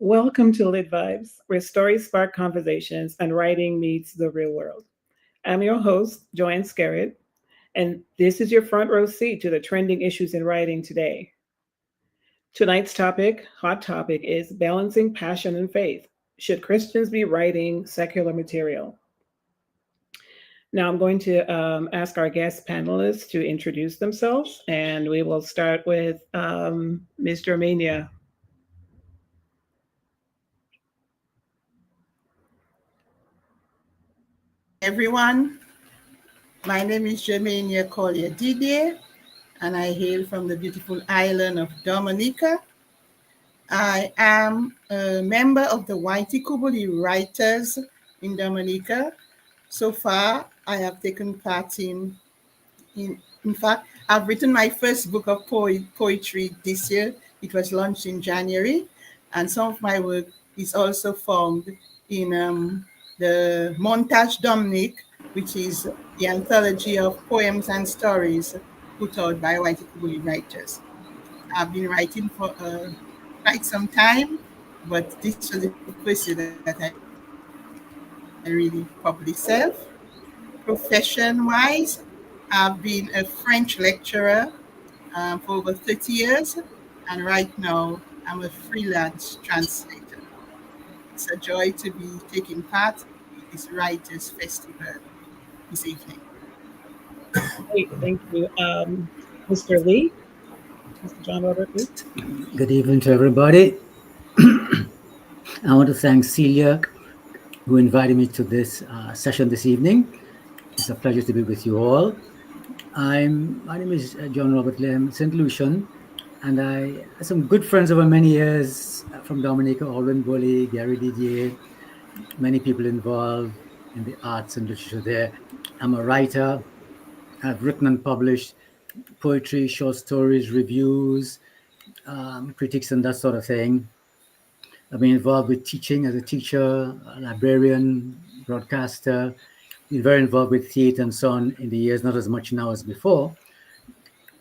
Welcome to LitVibes, where stories spark conversations and writing meets the real world. I'm your host, Joanne Scarrett, and this is your front row seat to the trending issues in writing today. Tonight's hot topic, is balancing passion and faith. Should Christians be writing secular material? Now, I'm going to ask our guest panelists to introduce themselves, and we will start with Ms. Germania. Everyone, my name is Germania Collier Didier, and I hail from the beautiful island of Dominica. I am a member of the Whitey Kubuli Writers in Dominica. So far, I have taken part in fact, I've written my first book of poetry this year. It was launched in January, and some of my work is also found in the Montage Dominic, which is the anthology of poems and stories put out by Whitey Kubuli Writers. I've been writing for quite some time, but this was the first year that I really published self. Profession-wise, I've been a French lecturer for over 30 years, and right now I'm a freelance translator. It's a joy to be taking part in this Writers' Festival this evening. Great, thank you. Mr. Lee, Mr. John Robert Lee. Good evening to everybody. I want to thank Celia, who invited me to this session this evening. It's a pleasure to be with you all. My name is John Robert Lee. I'm St. Lucian, and I have some good friends over many years from Dominica, Alwyn Bully, Gary Didier, many people involved in the arts and literature there. I'm a writer. I've written and published poetry, short stories, reviews, critiques, and that sort of thing. I've been involved with teaching as a teacher, a librarian, broadcaster, been very involved with theatre and so on in the years, not as much now as before.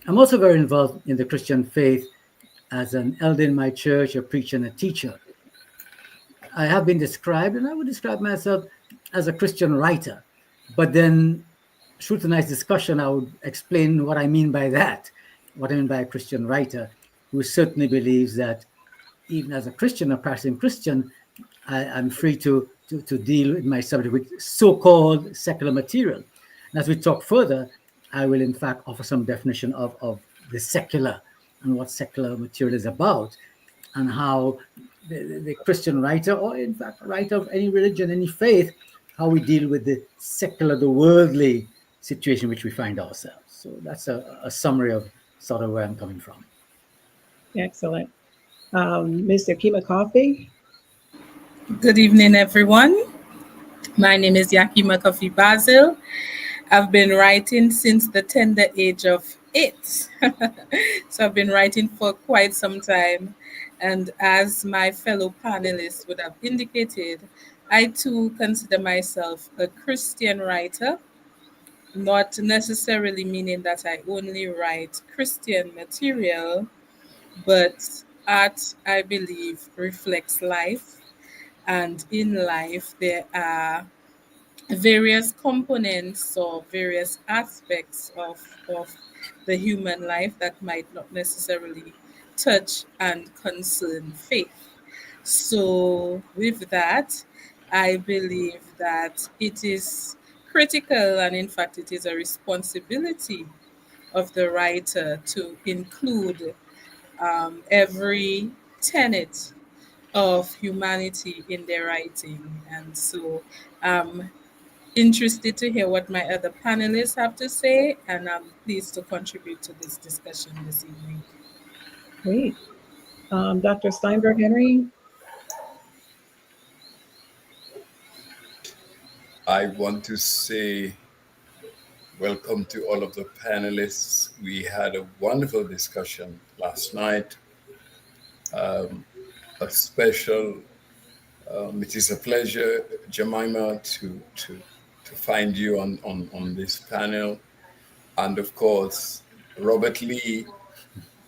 I'm also very involved in the Christian faith as an elder in my church, a preacher and a teacher. I have been described, and I would describe myself as a Christian writer. But then, through tonight's discussion, I would explain what I mean by that, what I mean by a Christian writer, who certainly believes that even as a Christian, a practicing Christian, I'm free to deal with my subject with so-called secular material. And as we talk further, I will in fact offer some definition of the secular and what secular material is about, and how the Christian writer, or in fact a writer of any religion, any faith, how we deal with the secular, the worldly situation in which we find ourselves. So that's a summary of sort of where I'm coming from. Excellent. Mr. Kima Coffee. Good evening, everyone. My name is Yakima Coffee Basil. I've been writing since the tender age of 8. So I've been writing for quite some time. And as my fellow panelists would have indicated, I too consider myself a Christian writer, not necessarily meaning that I only write Christian material, but art, I believe, reflects life. And in life, there are various components or various aspects of the human life that might not necessarily touch and concern faith. So with that, I believe that it is critical, and in fact it is a responsibility of the writer to include every tenet of humanity in their writing. And so I'm interested to hear what my other panelists have to say, and I'm pleased to contribute to this discussion this evening. Great. Dr. Steinberg Henry. I want to say welcome to all of the panelists. We had a wonderful discussion last night. A special, it is a pleasure, Jemima, to find you on this panel. And of course, Robert Lee,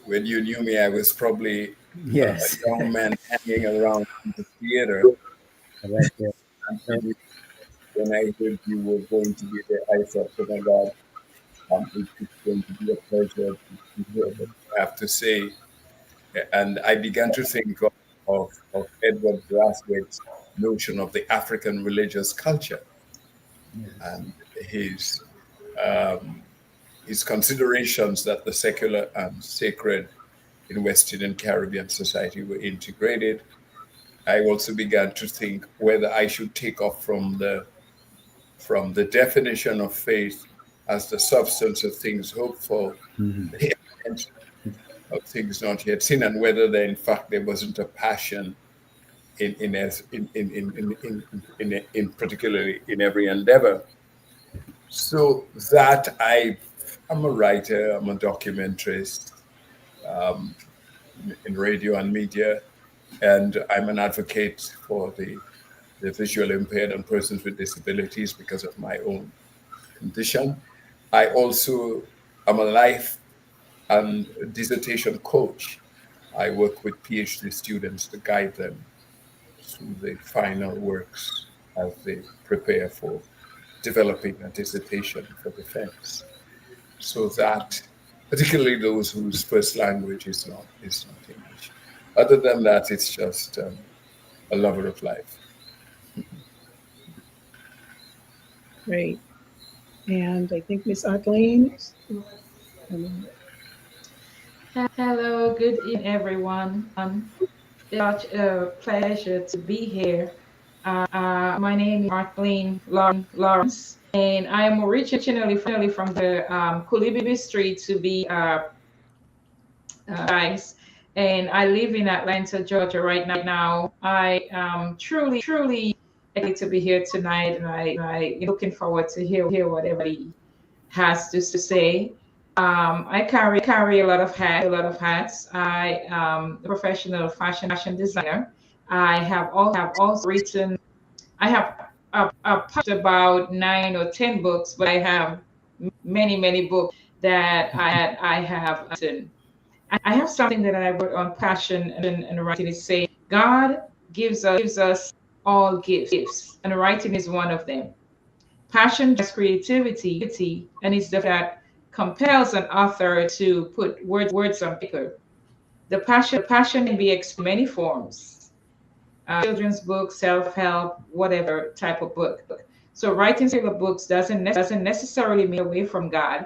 when you knew me, I was probably a Yes. young man hanging around the theater. Right there. And when I heard you were going to be there, I thought, oh my God, it's going to be a pleasure to hear what you have to say. And I began to think of Edward Brathwaite's notion of the African religious culture Yes. and his um, his considerations that the secular and sacred in West Indian Caribbean society were integrated. I also began to think whether I should take off from the definition of faith as the substance of things hoped for, Mhm. the evidence of things not yet seen, and whether there in fact there wasn't a passion in particularly in every endeavor. So that I'm a writer, I'm a documentarist in radio and media, and I'm an advocate for the visual impaired and persons with disabilities because of my own condition. I also am a life and dissertation coach. I work with PhD students to guide them through the final works as they prepare for developing a dissertation for defense. So that, particularly those whose first language is not English. Other than that, it's just a lover of life. Great. And I think Miss Arlene. Um, Hello, good evening, everyone. It's such a pleasure to be here. My name is Marlene Lawrence, and I am originally from the Kulibi Street to be precise. And I live in Atlanta, Georgia right now. I am truly excited to be here tonight, and I looking forward to hear what everybody has to say. I carry a lot of hats. I am a professional fashion designer. I have also written. I have published about 9 or 10 books, but I have many books that I have written. I have something that I wrote on passion and writing. Is say God gives us all gifts, and writing is one of them. Passion drives creativity, and it's the that compels an author to put words on paper. The passion can be expressed in many forms. Children's book, self-help, whatever type of book. So writing secular books doesn't necessarily mean away from God.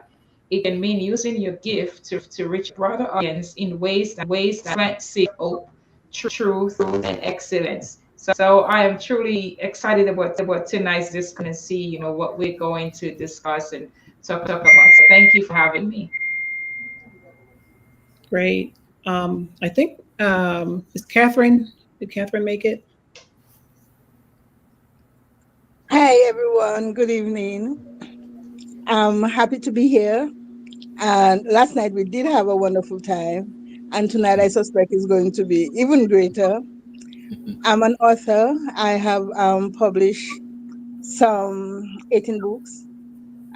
It can mean using your gift to reach a broader audience in ways that plant seed of hope, truth, and excellence. So I am truly excited about tonight's discussion and see what we're going to discuss and talk about. So thank you for having me. great. I think is Catherine. Did Catherine make it? Hi, everyone. Good evening. I'm happy to be here. And last night we did have a wonderful time. And tonight I suspect is going to be even greater. I'm an author. I have published some 18 books,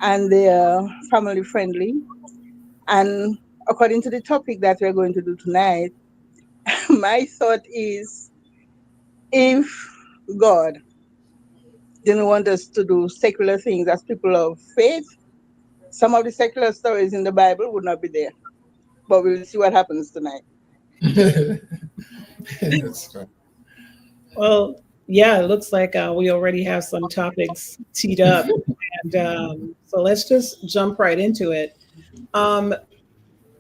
and they're family friendly. And according to the topic that we're going to do tonight, my thought is if God didn't want us to do secular things as people of faith, some of the secular stories in the Bible would not be there. But we'll see what happens tonight. That's right. Well, yeah, it looks like we already have some topics teed up. And so let's just jump right into it. Um,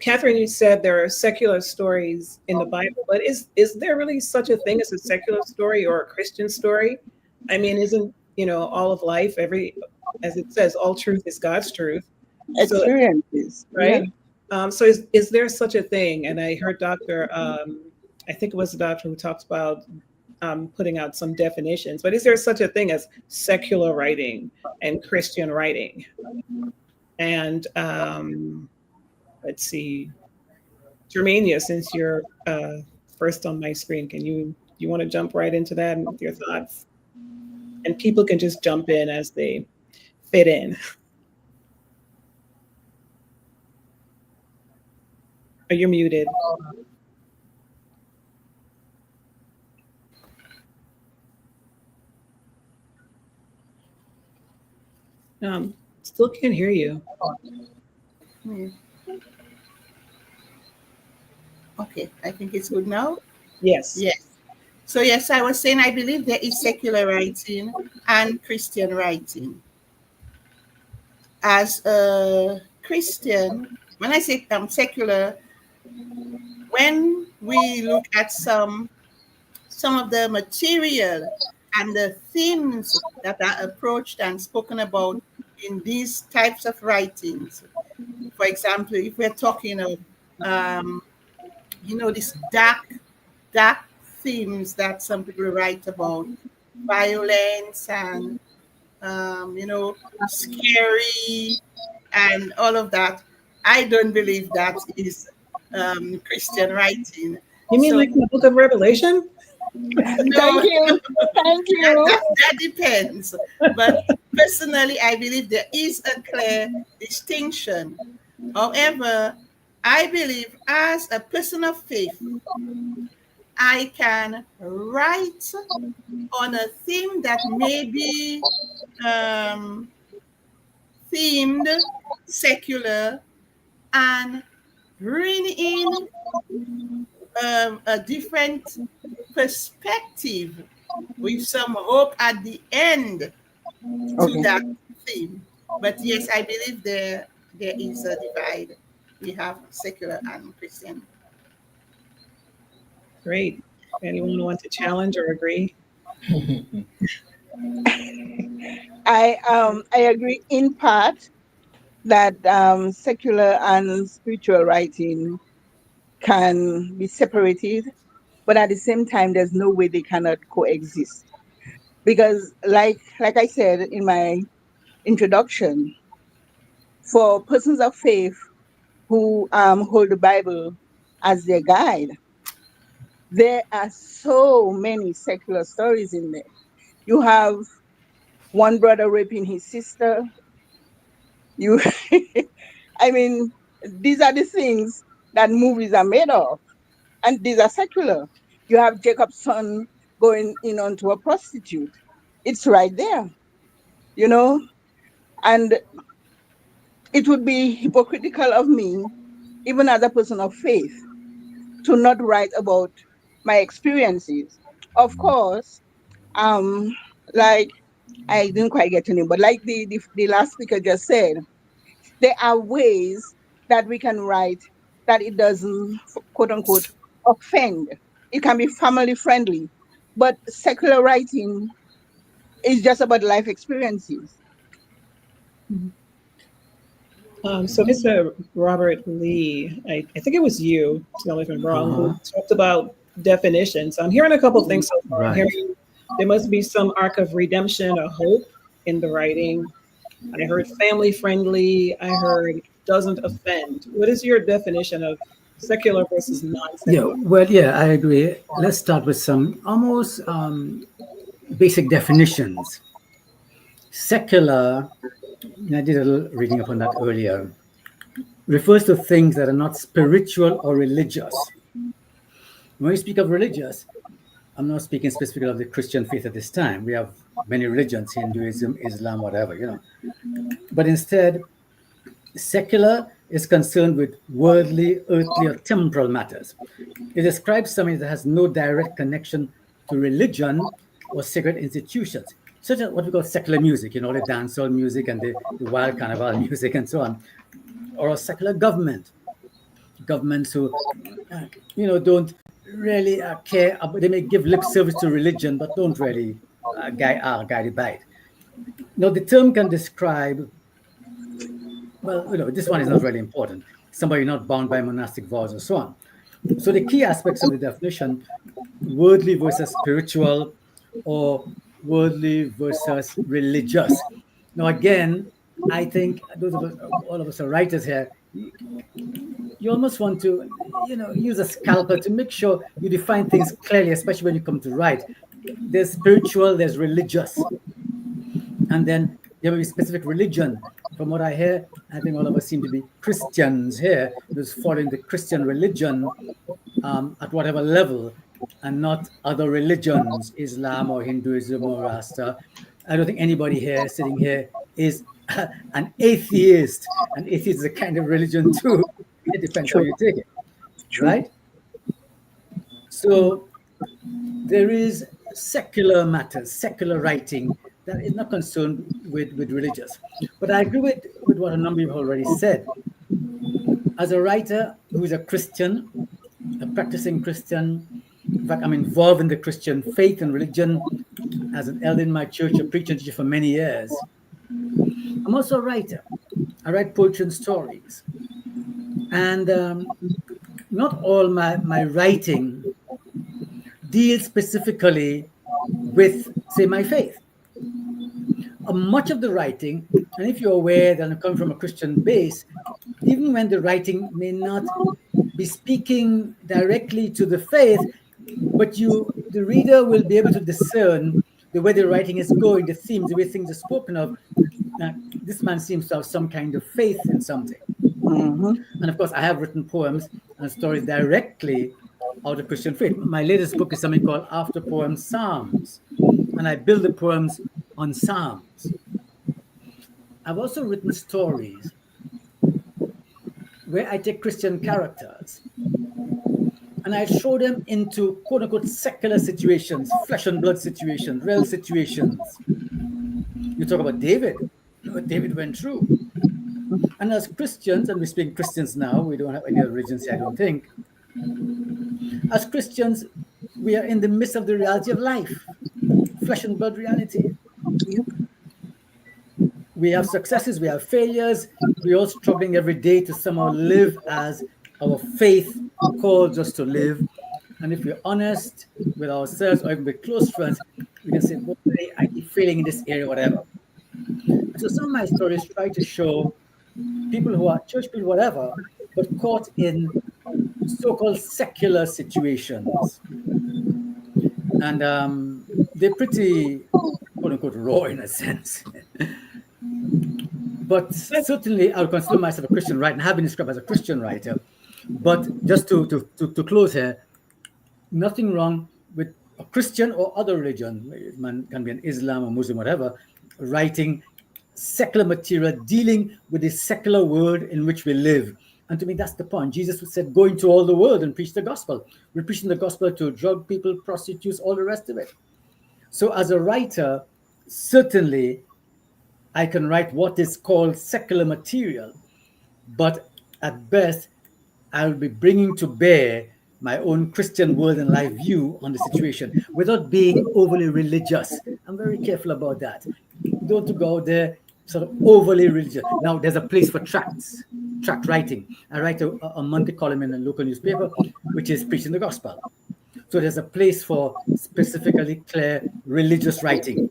Catherine, you said there are secular stories in the Bible, but is there really such a thing as a secular story or a Christian story? I mean, isn't, all of life, as it says, all truth is God's truth. So, Experiences. Yeah. right? So is there such a thing? And I heard I think it was the doctor who talks about putting out some definitions, but is there such a thing as secular writing and Christian writing? And let's see, Germania, since you're first on my screen, you want to jump right into that and with your thoughts? And people can just jump in as they fit in. Are you muted? Still can't hear you. Hmm. Okay, I think it's good now. Yes. Yes. So yes, I was saying I believe there is secular writing and Christian writing. As a Christian, when I say secular, when we look at some of the material and the themes that are approached and spoken about in these types of writings. For example, if we're talking of, um, these dark themes that some people write about, violence and, scary and all of that, I don't believe that is Christian writing. You mean So like the book of Revelation? Thank no, you. Thank you. that depends. But personally, I believe there is a clear distinction. However, I believe as a person of faith, I can write on a theme that may be um, themed secular and bring in a different perspective with some hope at the end to Okay. that theme. But yes, I believe there is a divide. We have secular and Christian. Great. Anyone want to challenge or agree? I agree in part that secular and spiritual writing can be separated, but at the same time, there's no way they cannot coexist. Because, like I said in my introduction, for persons of faith who hold the Bible as their guide, there are so many secular stories in there. You have one brother raping his sister. You, I mean, these are the things that movies are made of, and these are secular. You have Jacob's son going in onto a prostitute. It's right there, you know, and it would be hypocritical of me, even as a person of faith, to not write about my experiences. Of course, um, like I didn't quite get to name, but like the last speaker just said, there are ways that we can write that it doesn't, quote unquote, offend. It can be family friendly, but secular writing is just about life experiences. So, Mr. Robert Lee, I think it was you, tell me if I'm wrong, who Uh-huh. talked about definitions. I'm hearing a couple of things so far. I'm Right. hearing there must be some arc of redemption or hope in the writing. I heard family friendly. I heard doesn't offend. What is your definition of secular versus Yeah, non-secular? well, yeah, I agree. Let's start with some almost basic definitions. Secular, and I did a little reading upon that earlier, refers to things that are not spiritual or religious. When we speak of religious, I'm not speaking specifically of the Christian faith at this time. We have many religions, Hinduism, Islam, whatever, But instead, secular is concerned with worldly, earthly, or temporal matters. It describes something that has no direct connection to religion or sacred institutions, such as what we call secular music, the dancehall music and the wild carnival music and so on, or a secular government. Governments who, don't really care. They may give lip service to religion, but don't really are guided by it. Now, the term can describe, well, this one is not really important. Somebody not bound by monastic vows and so on. So the key aspects of the definition, worldly versus spiritual, or worldly versus religious. Now, again, I think those of us, all of us are writers here. You almost want to, use a scalpel to make sure you define things clearly, especially when you come to write. There's spiritual, there's religious, and then there will be specific religion. From what I hear, I think all of us seem to be Christians here, who's following the Christian religion at whatever level, and not other religions, Islam or Hinduism or Rasta. I don't think anybody here sitting here is an atheist. An atheist is a kind of religion too. It depends how True. you take it, True. right? So there is secular matters, secular writing that is not concerned with religious. But I agree with what a number of you have already said. As a writer who is a Christian, a practicing Christian, in fact, I'm involved in the Christian faith and religion as an elder in my church, a preacher and teacher for many years. I'm also a writer. I write poetry and stories. And not all my writing deals specifically with, say, my faith. Much of the writing, and if you're aware that I'm coming from a Christian base, even when the writing may not be speaking directly to the faith, but the reader will be able to discern the way the writing is going, the themes, the way things are spoken of. This man seems to have some kind of faith in something. Mhm. And of course, I have written poems and stories directly out of Christian faith. My latest book is something called After Poems Psalms, and I build the poems on Psalms. I've also written stories where I take Christian characters and I throw them into quote unquote secular situations, flesh and blood situations, real situations. You talk about David, what David went through. And as Christians, and we're speaking Christians now, we don't have any other religions here, I don't think. As Christians, we are in the midst of the reality of life, flesh and blood reality. Yep. We have successes, we have failures, we're all struggling every day to somehow live as our faith calls us to live. And if we're honest with ourselves or even with close friends, we can say, boy, I keep failing in this area, whatever. And so some of my stories try to show people who are church people, whatever, but caught in so-called secular situations. And they're pretty, quote unquote, raw in a sense. But certainly I would consider myself a Christian writer and have been described as a Christian writer. But just to close here, nothing wrong with a Christian or other religion, man can be an Islam or Muslim, whatever, writing secular material dealing with the secular world in which we live. And to me, that's the point. Jesus said, go into all the world and preach the gospel. We're preaching the gospel to drug people, prostitutes, all the rest of it. So as a writer, certainly I can write what is called secular material, but at best, I will be bringing to bear my own Christian world and life view on the situation without being overly religious. I'm very careful about that. You don't want to go out there sort of overly religious. Now, there's a place for tract writing. I write a monthly column in a local newspaper, which is preaching the gospel. So there's a place for specifically clear religious writing.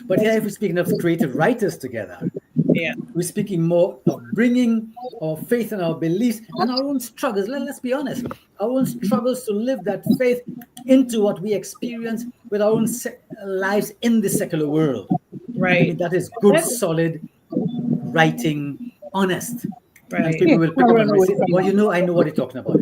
But here, if we're speaking of creative writers together, Yeah. we're speaking more of bringing our faith and our beliefs and our own struggles. Let's be honest, our own struggles to live that faith into what we experience with our own lives in the secular world. And to me, Right. that is good, solid writing, honest. And Right. people will pick up Run and away say, from well, that. I know what you're talking about.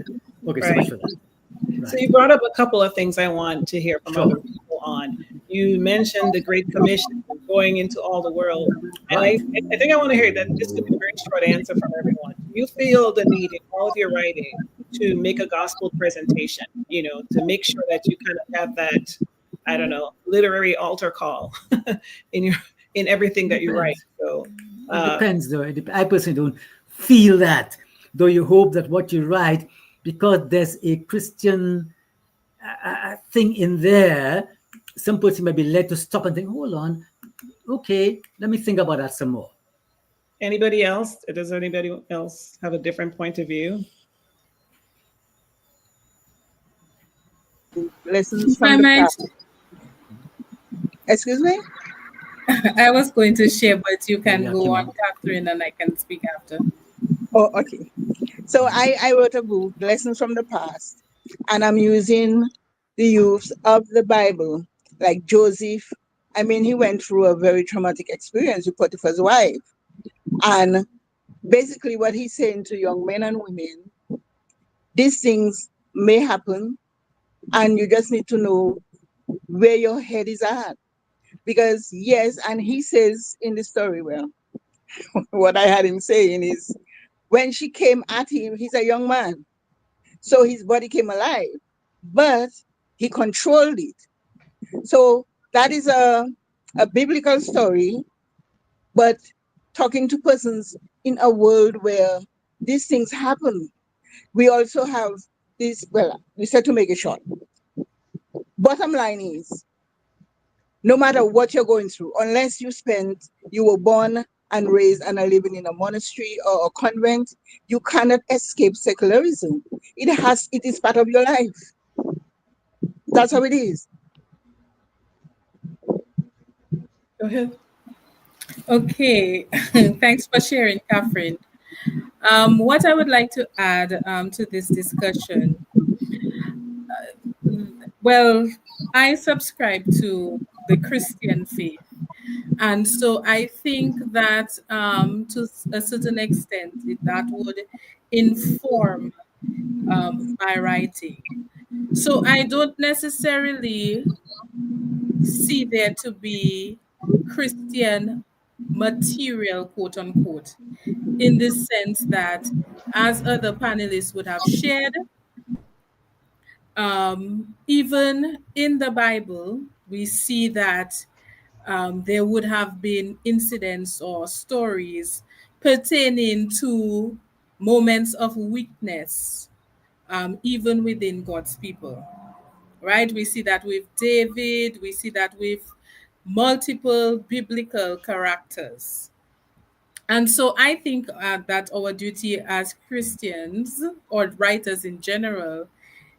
Okay, so Right. much for that. So Right. you brought up a couple of things I want to hear from Sure. other people on. You mentioned the Great Commission, going into all the world. And Right. I think I want to hear that this could be a very short answer from everyone. Do you feel the need in all of your writing to make a gospel presentation, to make sure that you kind of have that, I don't know, literary altar call in everything that you write? Depends. So It depends, though. I personally don't feel that, though you hope that what you write, because there's a Christian thing in there, some person may be led to stop and think, hold on, okay, let me think about that some more. anybody else? Does anybody else have a different point of view? Lessons If I from the might, past. Excuse me? I was going to share, but you can Yeah, go on, Kimon. Catherine, and I can speak after. Oh, okay. So I wrote a book, Lessons from the Past, and I'm using the youths of the Bible, like Joseph. I mean, he went through a very traumatic experience with Potiphar's wife. And basically, what he's saying to young men and women, these things may happen, and you just need to know where your head is at. Because, yes, and he says in the story, well, what I had him saying is, when she came at him, he's a young man, so his body came alive, but he controlled it. So that is a biblical story, but talking to persons in a world where these things happen. We also have this, well, we said to make it short. Bottom line is, no matter what you're going through, unless you were born and raised and are living in a monastery or a convent, you cannot escape secularism. It is part of your life. That's how it is. Go ahead. Okay, thanks for sharing, Catherine. What I would like to add to this discussion, well, I subscribe to the Christian faith. And so I think that to a certain extent, that would inform my writing. So I don't necessarily see there to be Christian material, quote unquote, in the sense that, as other panelists would have shared, even in the Bible, we see that there would have been incidents or stories pertaining to moments of weakness, even within God's people, right? We see that with David, we see that with multiple biblical characters. And so I think that our duty as Christians or writers in general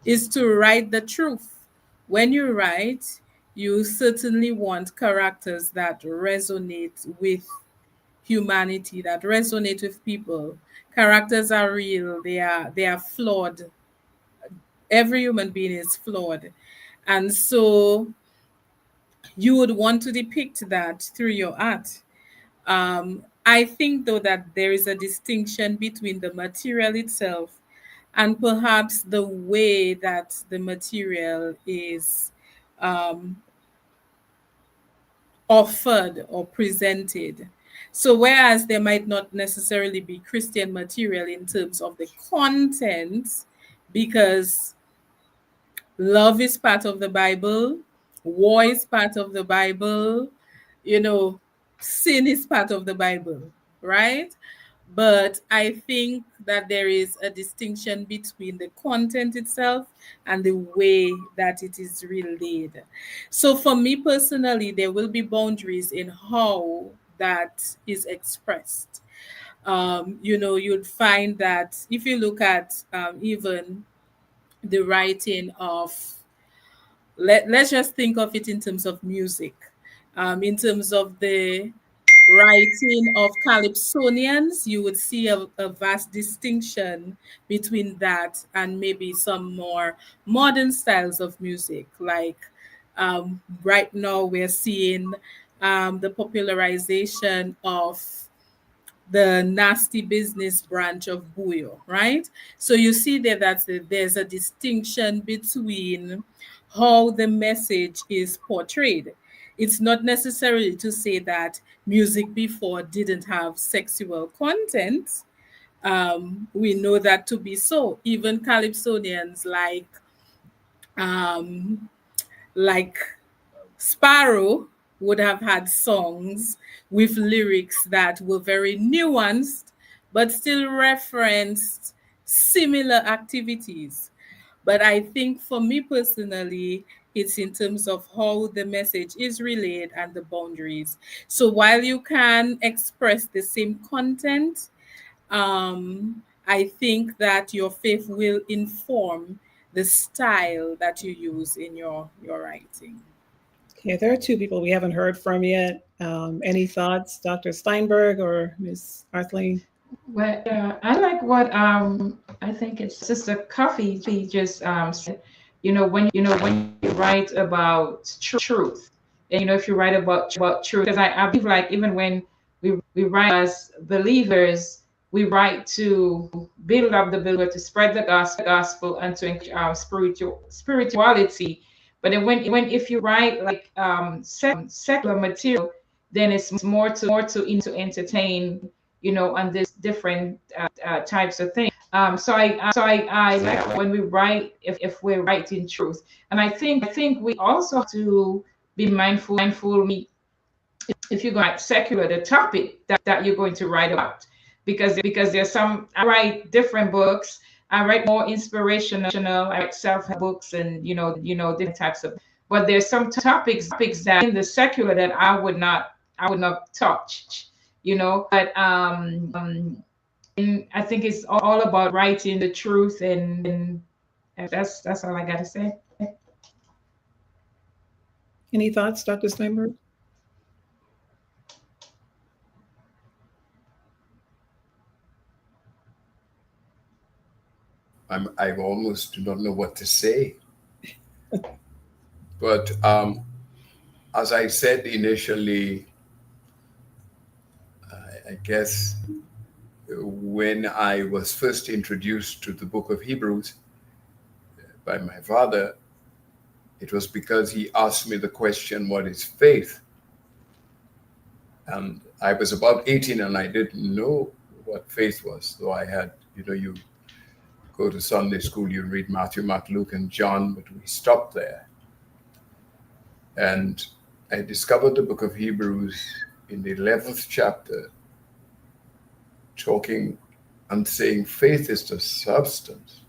is to write the truth. When you write, you certainly want characters that resonate with humanity, that resonate with people. Characters are real, they are flawed. Every human being is flawed. And so you would want to depict that through your art. I think, though, that there is a distinction between the material itself and perhaps the way that the material is um, offered or presented. So, whereas there might not necessarily be Christian material in terms of the content, because love is part of the Bible, war is part of the Bible, you know, sin is part of the Bible, right? But I think that there is a distinction between the content itself and the way that it is relayed. So for me personally, there will be boundaries in how that is expressed. You'd find that if you look at even the writing of, let's just think of it in terms of music, in terms of the writing of calypsonians, you would see a vast distinction between that and maybe some more modern styles of music. Like right now, we're seeing the popularization of the nasty business branch of Buyo, right? So you see there that there's a distinction between how the message is portrayed. It's not necessarily to say that music before didn't have sexual content. We know that to be so. Even calypsonians um, like Sparrow would have had songs with lyrics that were very nuanced, but still referenced similar activities. But I think for me personally, it's in terms of how the message is relayed and the boundaries. So while you can express the same content, I think that your faith will inform the style that you use in your writing. Okay, there are two people we haven't heard from yet. Any thoughts, Dr. Steinberg or Ms. Arthleen? Well, I like what I think it's Sister Coffee just said. When you write about truth, and if you write about truth, because I believe, like, even when we write as believers, we write to build up the believer, to spread the gospel, and to encourage spirituality. But then when if you write like secular material, then it's more to entertain, on this different types of things. So I like when we write, if we're writing truth. And I think we also have to be mindful if you're going to write secular, the topic that you're going to write about, because there's some, I write different books. I write more inspirational, I write self-help books, and different types of, but there's some topics that in the secular that I would not touch, but and I think it's all about writing the truth, and that's all I got to say. Any thoughts, Dr. Steinberg? I almost do not know what to say. But as I said initially, I guess when I was first introduced to the book of Hebrews by my father, it was because he asked me the question, what is faith? And I was about 18 and I didn't know what faith was, though I had, you go to Sunday school, you read Matthew, Mark, Luke, and John, but we stopped there. And I discovered the book of Hebrews in the 11th chapter, talking and saying faith is the substance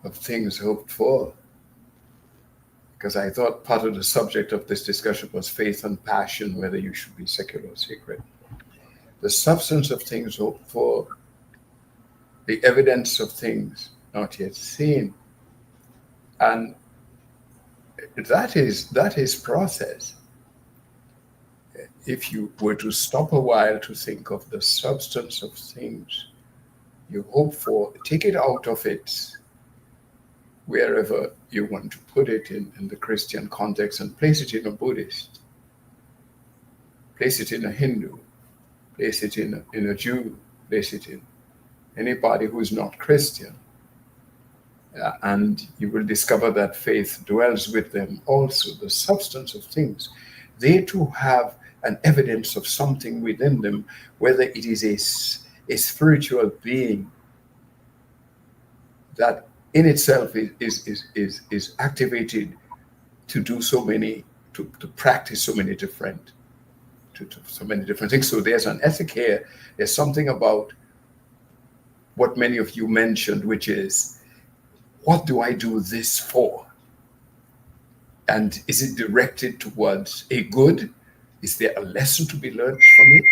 of things hoped for. Because I thought part of the subject of this discussion was faith and passion, whether you should be secular or sacred. The substance of things hoped for, the evidence of things not yet seen. And that is process. If you were to stop a while to think of the substance of things you hope for, take it out of its wherever you want to put it in the Christian context and place it in a Buddhist, place it in a Hindu, place it in a Jew, place it in anybody who is not Christian. And you will discover that faith dwells with them also, the substance of things. They too have an evidence of something within them, whether it is a spiritual being that in itself is activated to do so many, to practice so many different things. So there's an ethic here. There's something about what many of you mentioned, which is, what do I do this for? And is it directed towards a good? Is there a lesson to be learned from it?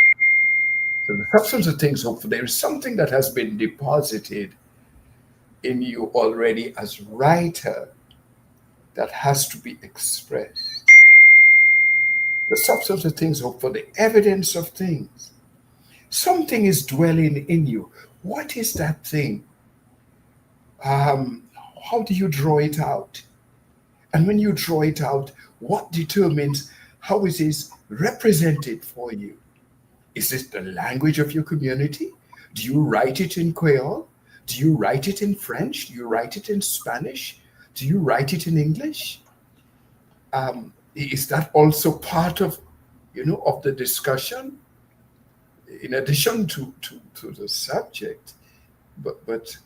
So the substance of things hope for, there is something that has been deposited in you already as writer that has to be expressed. The substance of things hope for, the evidence of things. Something is dwelling in you. What is that thing? How do you draw it out? And when you draw it out, what determines how it is represented for you? Is it the language of your community? Do you write it in Creole? Do you write it in French? Do you write it in Spanish? Do you write it in English? Is that also part of, of the discussion? In addition to the subject, but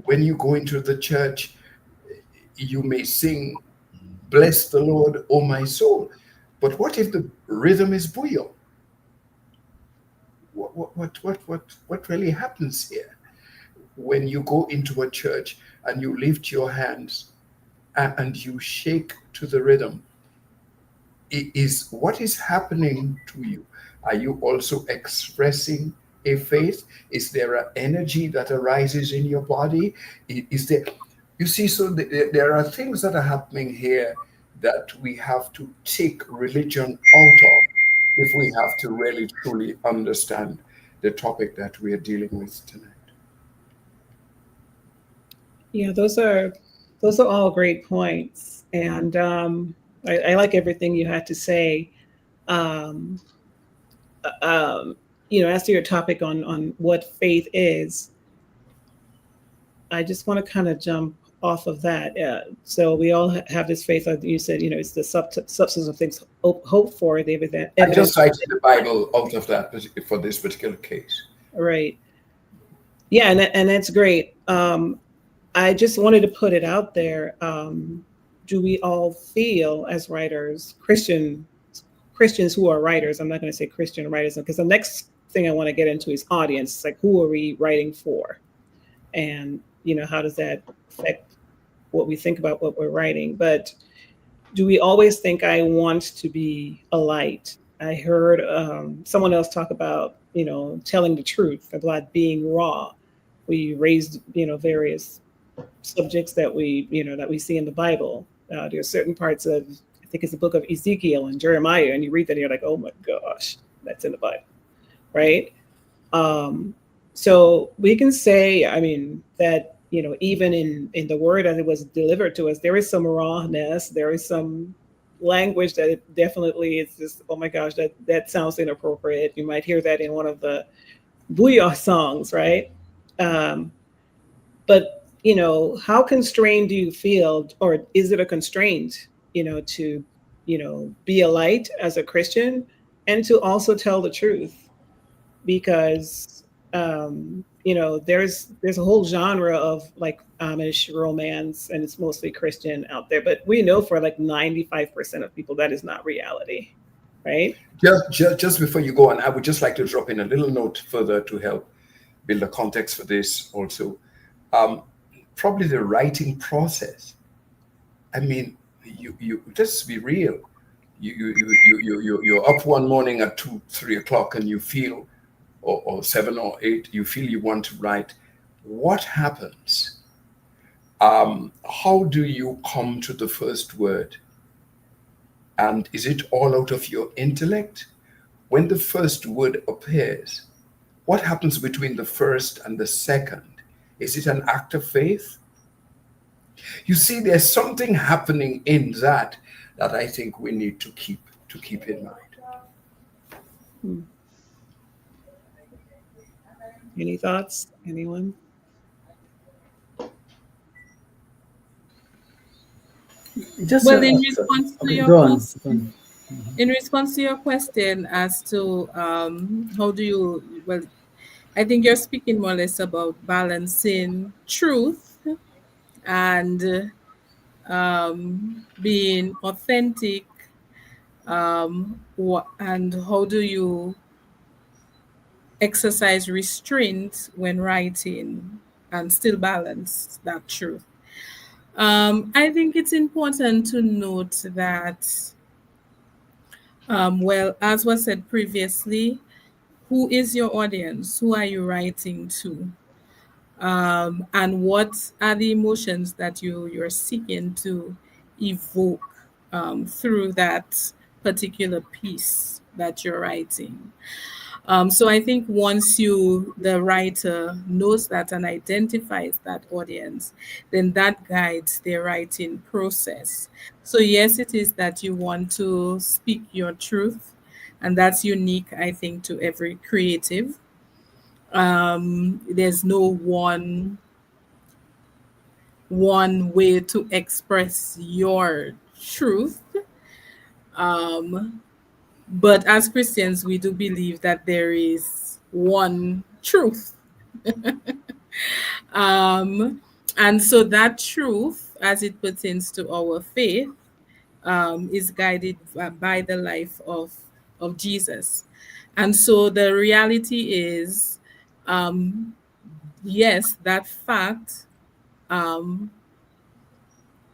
when you go into the church, you may sing, "Bless the Lord, O my soul." But what if the rhythm is bouillon? What really happens here? When you go into a church and you lift your hands and you shake to the rhythm, is what is happening to you? Are you also expressing a faith? Is there an energy that arises in your body? Is there, you see, so there are things that are happening here that we have to take religion out of if we have to really truly understand the topic that we are dealing with tonight. Yeah, those are all great points, and I like everything you had to say. Um, as to your topic on what faith is, I just want to kind of jump off of that. So we all have this faith, like you said, it's the substance of things hoped for, the I evidence. just cited the Bible out of that for this particular case. Right. Yeah, and that's great. I just wanted to put it out there. Do we all feel as writers, Christians who are writers? I'm not going to say Christian writers because the next thing I want to get into is audience. Like, who are we writing for, and how does that affect what we think about what we're writing? But do we always think I want to be a light? I heard someone else talk about telling the truth, about being raw. We raised various subjects that we see in the Bible. There are certain parts of, I think it's the book of Ezekiel and Jeremiah, and you read that and you're like, oh my gosh, that's in the Bible, right? So we can say, that even in the word as it was delivered to us, there is some rawness, there is some language that it definitely is just, oh my gosh, that sounds inappropriate. You might hear that in one of the Booyah songs, right? But how constrained do you feel, or is it a constraint, to be a light as a Christian and to also tell the truth? Because there's a whole genre of like Amish romance, and it's mostly Christian out there, but we know for like 95% of people that is not reality, right? Just before you go on, I would just like to drop in a little note further to help build a context for this also. Probably the writing process. I mean, you just be real. You're up one morning at 2-3 o'clock and you feel, or 7 or 8, you feel you want to write. What happens? How do you come to the first word? And is it all out of your intellect? When the first word appears, what happens between the first and the second? Is it an act of faith? You see, there's something happening in that I think we need to keep in mind. Any thoughts? Anyone? Well, in response to your question, Mm-hmm. in response to your question as to how do you, well, I think you're speaking more or less about balancing truth and being authentic, and how do you exercise restraint when writing and still balance that truth. I think it's important to note that, well, as was said previously, who is your audience? Who are you writing to? And what are the emotions that you're seeking to evoke through that particular piece that you're writing? So I think once the writer knows that and identifies that audience, then that guides their writing process. So yes, it is that you want to speak your truth, and that's unique, I think, to every creative. There's no one way to express your truth. But as Christians, we do believe that there is one truth. And so that truth, as it pertains to our faith, is guided by the life of Jesus. And so the reality is, yes, that fact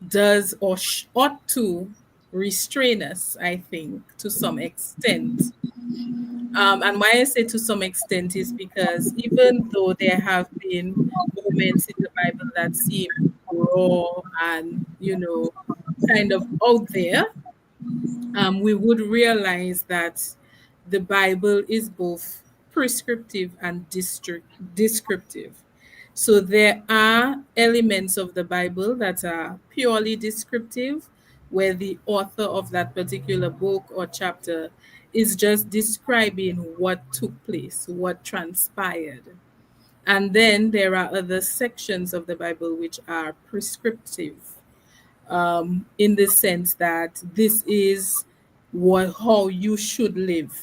does or ought to restrain us, I think, to some extent. And why I say to some extent is because even though there have been moments in the Bible that seem raw and, kind of out there, we would realize that the Bible is both prescriptive and descriptive. So there are elements of the Bible that are purely descriptive, where the author of that particular book or chapter is just describing what took place, what transpired. And then there are other sections of the Bible which are prescriptive, in the sense that this is how you should live,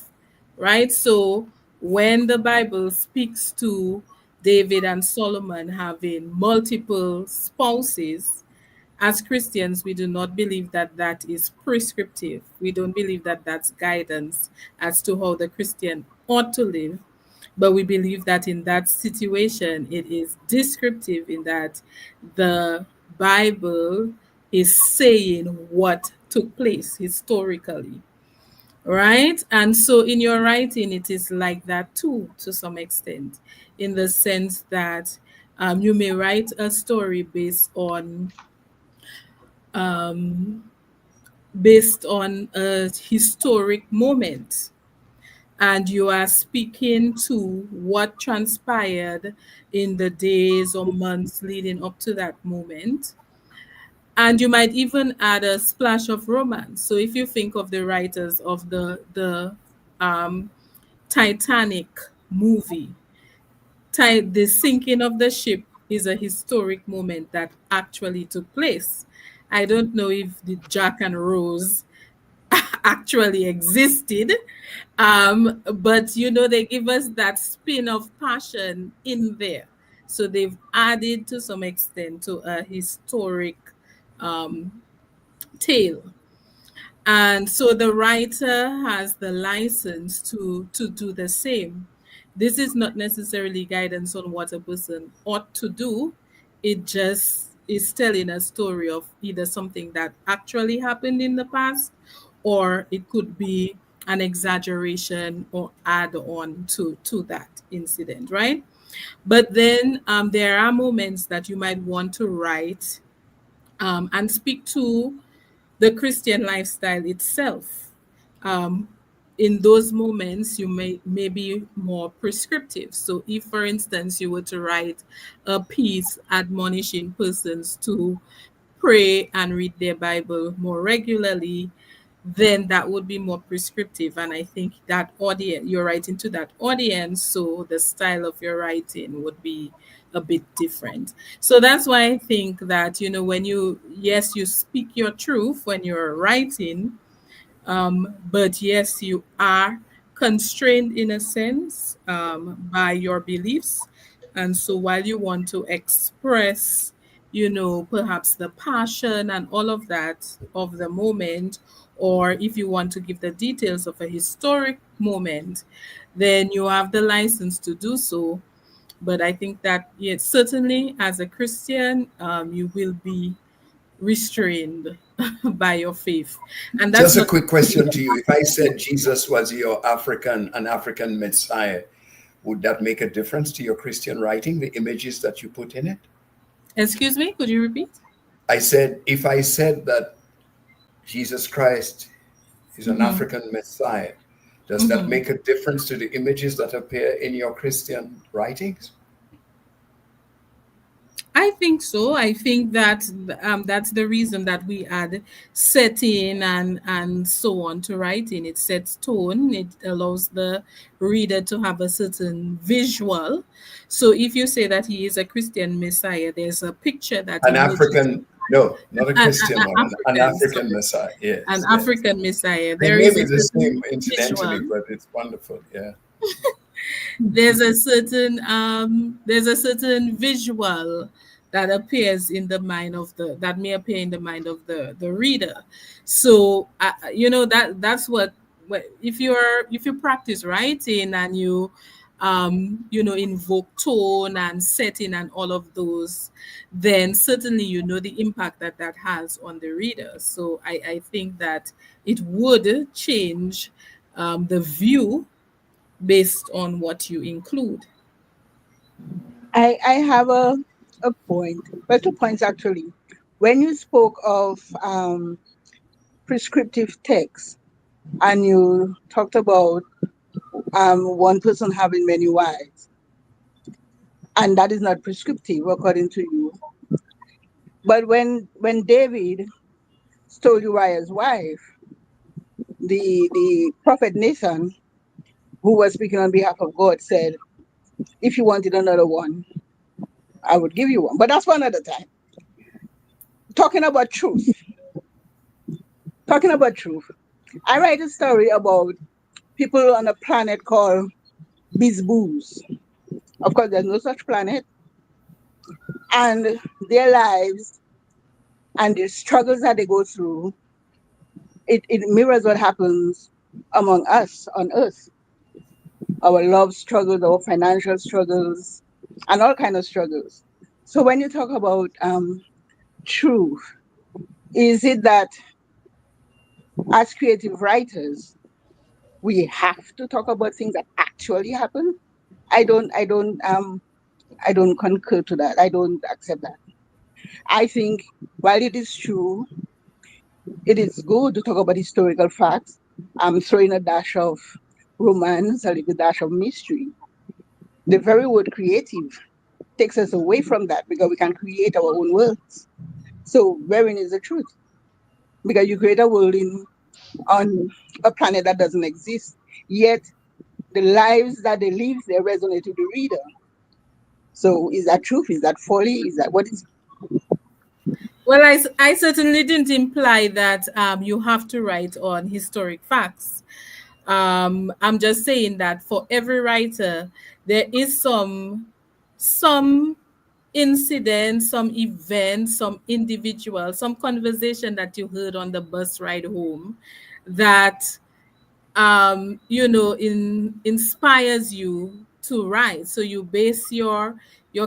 right? So when the Bible speaks to David and Solomon having multiple spouses, as Christians, we do not believe that that is prescriptive. We don't believe that that's guidance as to how the Christian ought to live. But we believe that in that situation, it is descriptive in that the Bible is saying what took place historically, right? And so in your writing, it is like that too, to some extent, in the sense that you may write a story um, based on a historic moment, and you are speaking to what transpired in the days or months leading up to that moment. And you might even add a splash of romance. So if you think of the writers of the um, Titanic movie, the sinking of the ship is a historic moment that actually took place. I don't know if the Jack and Rose actually existed. But they give us that spin of passion in there. So they've added to some extent to a historic um, tale. And so the writer has the license to do the same. This is not necessarily guidance on what a person ought to do. It just is telling a story of either something that actually happened in the past, or it could be an exaggeration or add on to that incident, right? But then there are moments that you might want to write and speak to the Christian lifestyle itself. Um, in those moments, you may be more prescriptive. So, if, for instance, you were to write a piece admonishing persons to pray and read their Bible more regularly, then that would be more prescriptive. And I think that audience, you're writing to that audience, so the style of your writing would be a bit different. So that's why I think that, when yes, you speak your truth when you're writing, but yes, you are constrained in a sense by your beliefs. And so while you want to express, perhaps the passion and all of that of the moment, or if you want to give the details of a historic moment, then you have the license to do so. But I think that, yes, certainly as a Christian, you will be restrained by your faith. And that's Just a not quick question to you. If I said Jesus was an African Messiah, would that make a difference to your Christian writing, the images that you put in it? Excuse me, could you repeat? If I said that Jesus Christ is an Mm-hmm. African Messiah, does that Mm-hmm. make a difference to the images that appear in your Christian writings? I think so. I think that that's the reason that we add setting and so on to writing. It sets tone. It allows the reader to have a certain visual. So if you say that he is a Christian Messiah, there's a picture that An emerges. African, no, not a Christian An one, an African, African sorry, Messiah. an Yes, yes. African Messiah. They There may is a be the certain same incidentally, visual. but it's wonderful. Yeah. There's a certain visual that appears in the mind of the that may appear in the mind of the reader. So that's if you practice writing and you invoke tone and setting and all of those, then certainly the impact that that has on the reader. So I think that it would change the view based on what you include. I have a point, well, 2 points actually. When you spoke of prescriptive text and you talked about one person having many wives, and that is not prescriptive according to you. But when David stole Uriah's wife, the prophet Nathan, who was speaking on behalf of God, said, If you wanted another one, I would give you one. But that's for another time. Talking about truth. Talking about truth. I write a story about people on a planet called Bizboos. Of course, there's no such planet. And their lives and the struggles that they go through, it mirrors what happens among us on Earth. Our love struggles, our financial struggles, and all kind of struggles. So when you talk about truth, is it that as creative writers, we have to talk about things that actually happen? I don't concur to that. I don't accept that. I think while it is true, it is good to talk about historical facts. I'm throwing a dash of romance, a little dash of mystery. The very word creative takes us away from that because we can create our own worlds. So wherein is the truth? Because you create a world on a planet that doesn't exist, yet the lives that they live, they resonate to the reader. So is that truth? Is that folly? Is that what is? Well, I certainly didn't imply that you have to write on historic facts. I'm just saying that for every writer, there is some incident, some event, some individual, some conversation that you heard on the bus ride home that inspires you to write. So you base your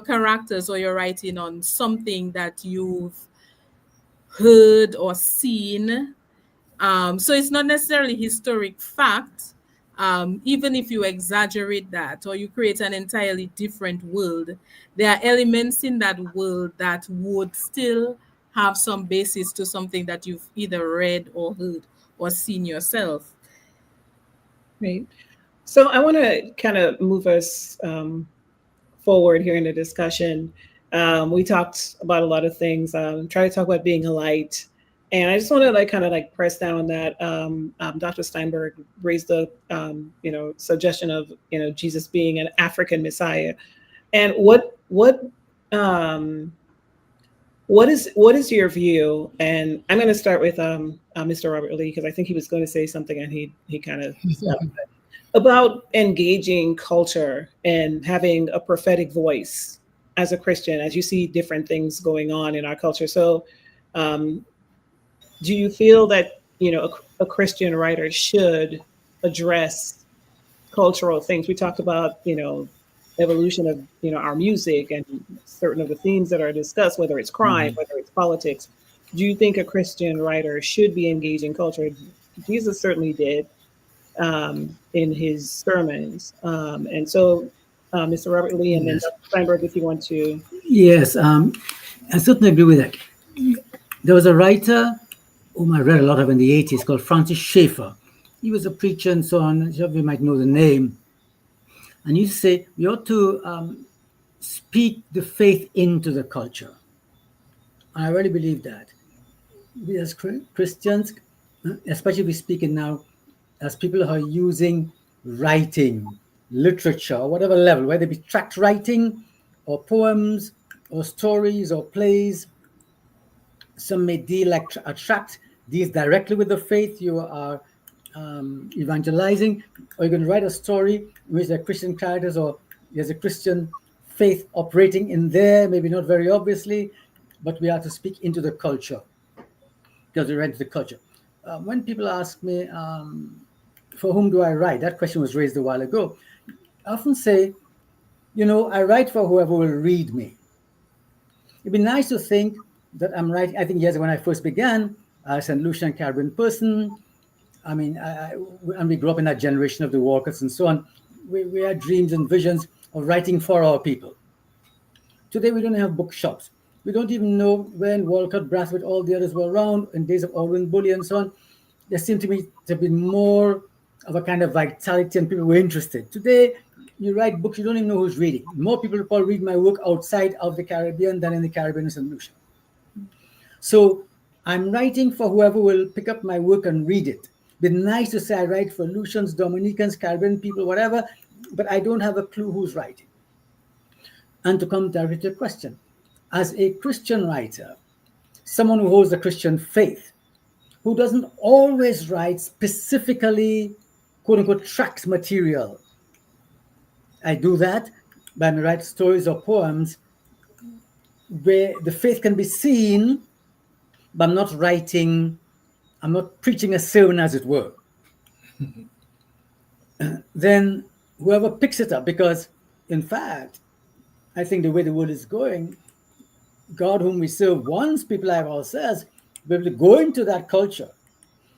characters or your writing on something that you've heard or seen. So it's not necessarily historic fact. Even if you exaggerate that or you create an entirely different world, there are elements in that world that would still have some basis to something that you've either read or heard or seen yourself. Right. So I want to kind of move us forward here in the discussion. We talked about a lot of things. Try to talk about being a light, and I just want to like kind of like press down on that. Dr. Steinberg raised the suggestion of Jesus being an African Messiah, and um, what is your view? And I'm going to start with Mr. Robert Lee because I think he was going to say something and he kind of about engaging culture and having a prophetic voice as a Christian, as you see different things going on in our culture. So, do you feel that a Christian writer should address cultural things? We talked about evolution of our music and certain of the themes that are discussed, whether it's crime, whether it's politics. Do you think a Christian writer should be engaging culture? Jesus certainly did in his sermons. And so, Mr. Robert Lee and then Yes. Dr. Steinberg, if you want to. Yes, I certainly agree with that. There was a writer whom I read a lot of in the 80s called Francis Schaeffer. He was a preacher and so on. Some of you might know the name. And he used to say, we ought to speak the faith into the culture. And I really believe that. We as Christians, especially if we're speaking now as people who are using writing, literature, or whatever level, whether it be tract writing or poems or stories or plays, some may deal like attract these directly with the faith you are evangelizing, or you can write a story in which there are Christian characters or there's a Christian faith operating in there, maybe not very obviously, but we have to speak into the culture because we write the culture. When people ask me, for whom do I write? That question was raised a while ago. I often say, I write for whoever will read me. It'd be nice to think that I'm writing. I think, yes, when I first began, as a St. Lucian Caribbean person, I mean, and we grew up in that generation of the Walkers and so on. We had dreams and visions of writing for our people. Today, we don't have bookshops. We don't even know when Walcott, Brathwaite, all the others were around in days of Alwyn Bully and so on. There seemed to me to be more of a kind of vitality and people were interested. Today, you write books, you don't even know who's reading. More people probably read my work outside of the Caribbean than in the Caribbean and St. Lucia. So I'm writing for whoever will pick up my work and read it. It'd be nice to say I write for Lucians, Dominicans, Caribbean people, whatever, but I don't have a clue who's writing. And to come directly to your question, as a Christian writer, someone who holds the Christian faith, who doesn't always write specifically, quote unquote, tract material. I do that by I write stories or poems where the faith can be seen, but I'm not preaching a sermon, as it were. Then whoever picks it up, because in fact, I think the way the world is going, God whom we serve wants people like ourselves to be able to go into that culture.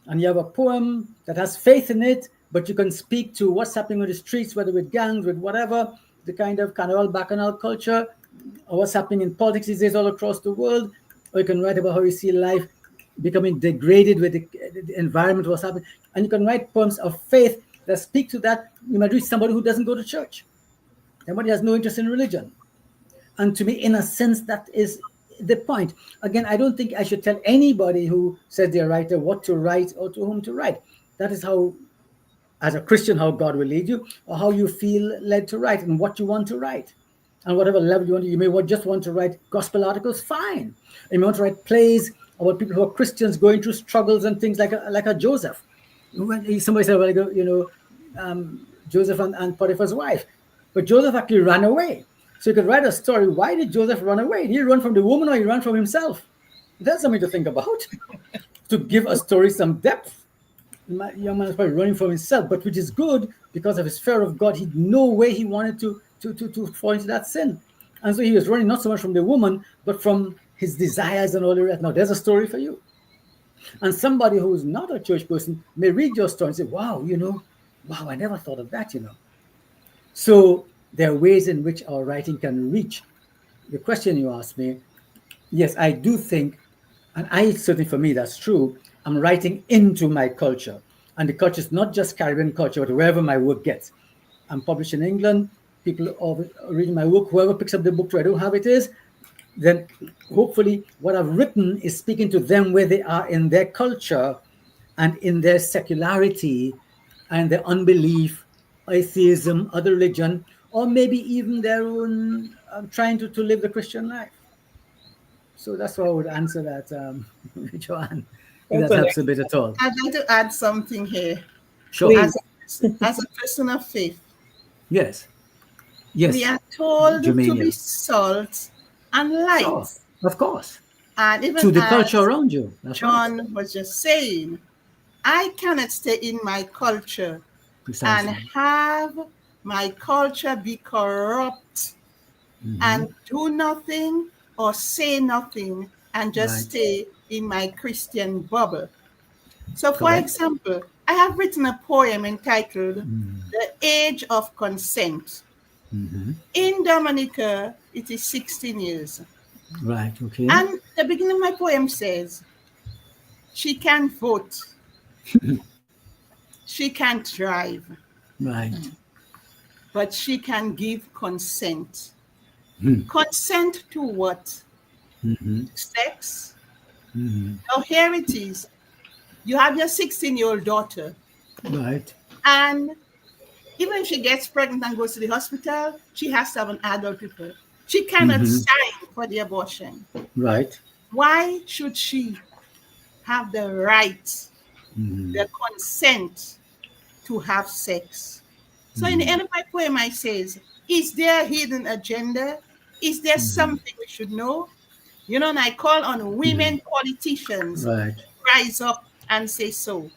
And you have a poem that has faith in it, but you can speak to what's happening on the streets, whether with gangs, with whatever, the kind of carnival bacchanal culture, or what's happening in politics these days all across the world. Or you can write about how you see life becoming degraded with the environment, what's happening. And you can write poems of faith that speak to that. You might reach somebody who doesn't go to church, somebody who has no interest in religion. And to me, in a sense, that is the point. Again, I don't think I should tell anybody who says they're a writer what to write or to whom to write. That is how, as a Christian, how God will lead you, or how you feel led to write and what you want to write. And whatever level you want to, you may just want to write gospel articles, fine. You may want to write plays about people who are Christians going through struggles and things like a Joseph. When somebody said, well, Joseph and Potiphar's wife. But Joseph actually ran away. So you could write a story. Why did Joseph run away? Did he run from the woman or he ran from himself? That's something to think about. To give a story some depth. The young man is probably running from himself, but which is good because of his fear of God. He had no way he wanted to fall into that sin. And so he was running not so much from the woman, but from his desires and all the rest. Now, there's a story for you. And somebody who's not a church person may read your story and say, wow, I never thought of that, So there are ways in which our writing can reach. The question you asked me, yes, I do think, and I certainly for me, that's true, I'm writing into my culture. And the culture is not just Caribbean culture, but wherever my work gets. I'm published in England, people are reading my work, whoever picks up the book to I don't have it is, then hopefully what I've written is speaking to them where they are in their culture and in their secularity and their unbelief, atheism, other religion, or maybe even their own trying to live the Christian life. So that's how I would answer that, Joanne, if that helps a bit at all. I'd like to add something here. Sure. As a person of faith. Yes. We are told to be salt and light. Sure. Of course. And even to the culture around you. That's John right. was just saying, I cannot stay in my culture and have my culture be corrupt and do nothing or say nothing and just stay in my Christian bubble. So, for example, I have written a poem entitled The Age of Consent. In Dominica, it is 16 years. Right, okay. And the beginning of my poem says, she can vote. She can't drive. Right. But she can give consent. Consent to what? Sex? Now here it is. You have your 16-year-old daughter. Right. And even if she gets pregnant and goes to the hospital, she has to have an adult with her. She cannot sign for the abortion. Right. Why should she have the right, the consent to have sex? So in the end of my poem, I says, is there a hidden agenda? Is there something we should know? And I call on women politicians to rise up and say so.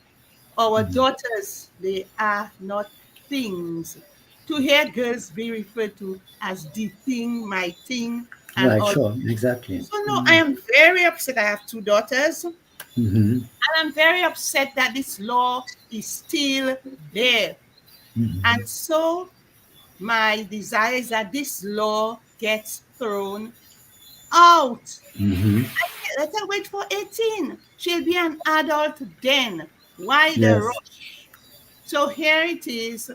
Our daughters, they are not things. To hear girls be referred to as the thing, my thing. And all. Sure, exactly. So no, I am very upset. I have 2 daughters. And I'm very upset that this law is still there. And so my desire is that this law gets thrown out. Let her wait for 18. She'll be an adult then. Why the rush? So here it is.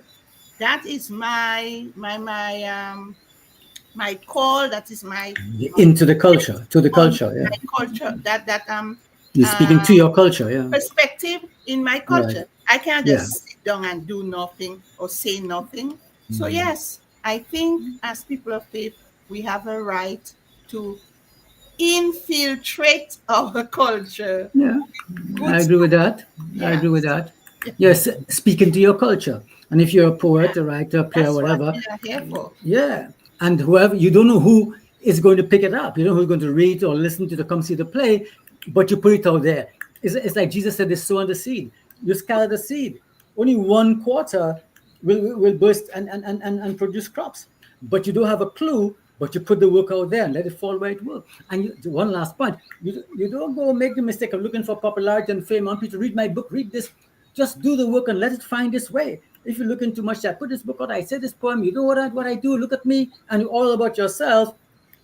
That is my call. That is my into the culture, to the culture. Yeah. My culture. That you're speaking to your culture. Yeah. Perspective in my culture. I can't just sit down and do nothing or say nothing. So yes, I think as people of faith, we have a right to infiltrate our culture. Yeah, Good I agree with that. I yeah. agree with that. Yes, speak into your culture. And if you're a poet, a writer, player, That's what whatever, we are here for. yeah. And whoever, you don't know who is going to pick it up. You know who's going to read or listen to the come see the play, but you put it out there. It's like Jesus said, the sow and the seed. You scatter the seed. Only 1/4 will burst and produce crops. But you don't have a clue, but you put the work out there and let it fall where it will. And one last point, you don't go make the mistake of looking for popularity and fame. I want people to read my book, read this. Just do the work and let it find its way. If you're looking too much, I put this book out, I say this poem, you know what I do, look at me, and you're all about yourself,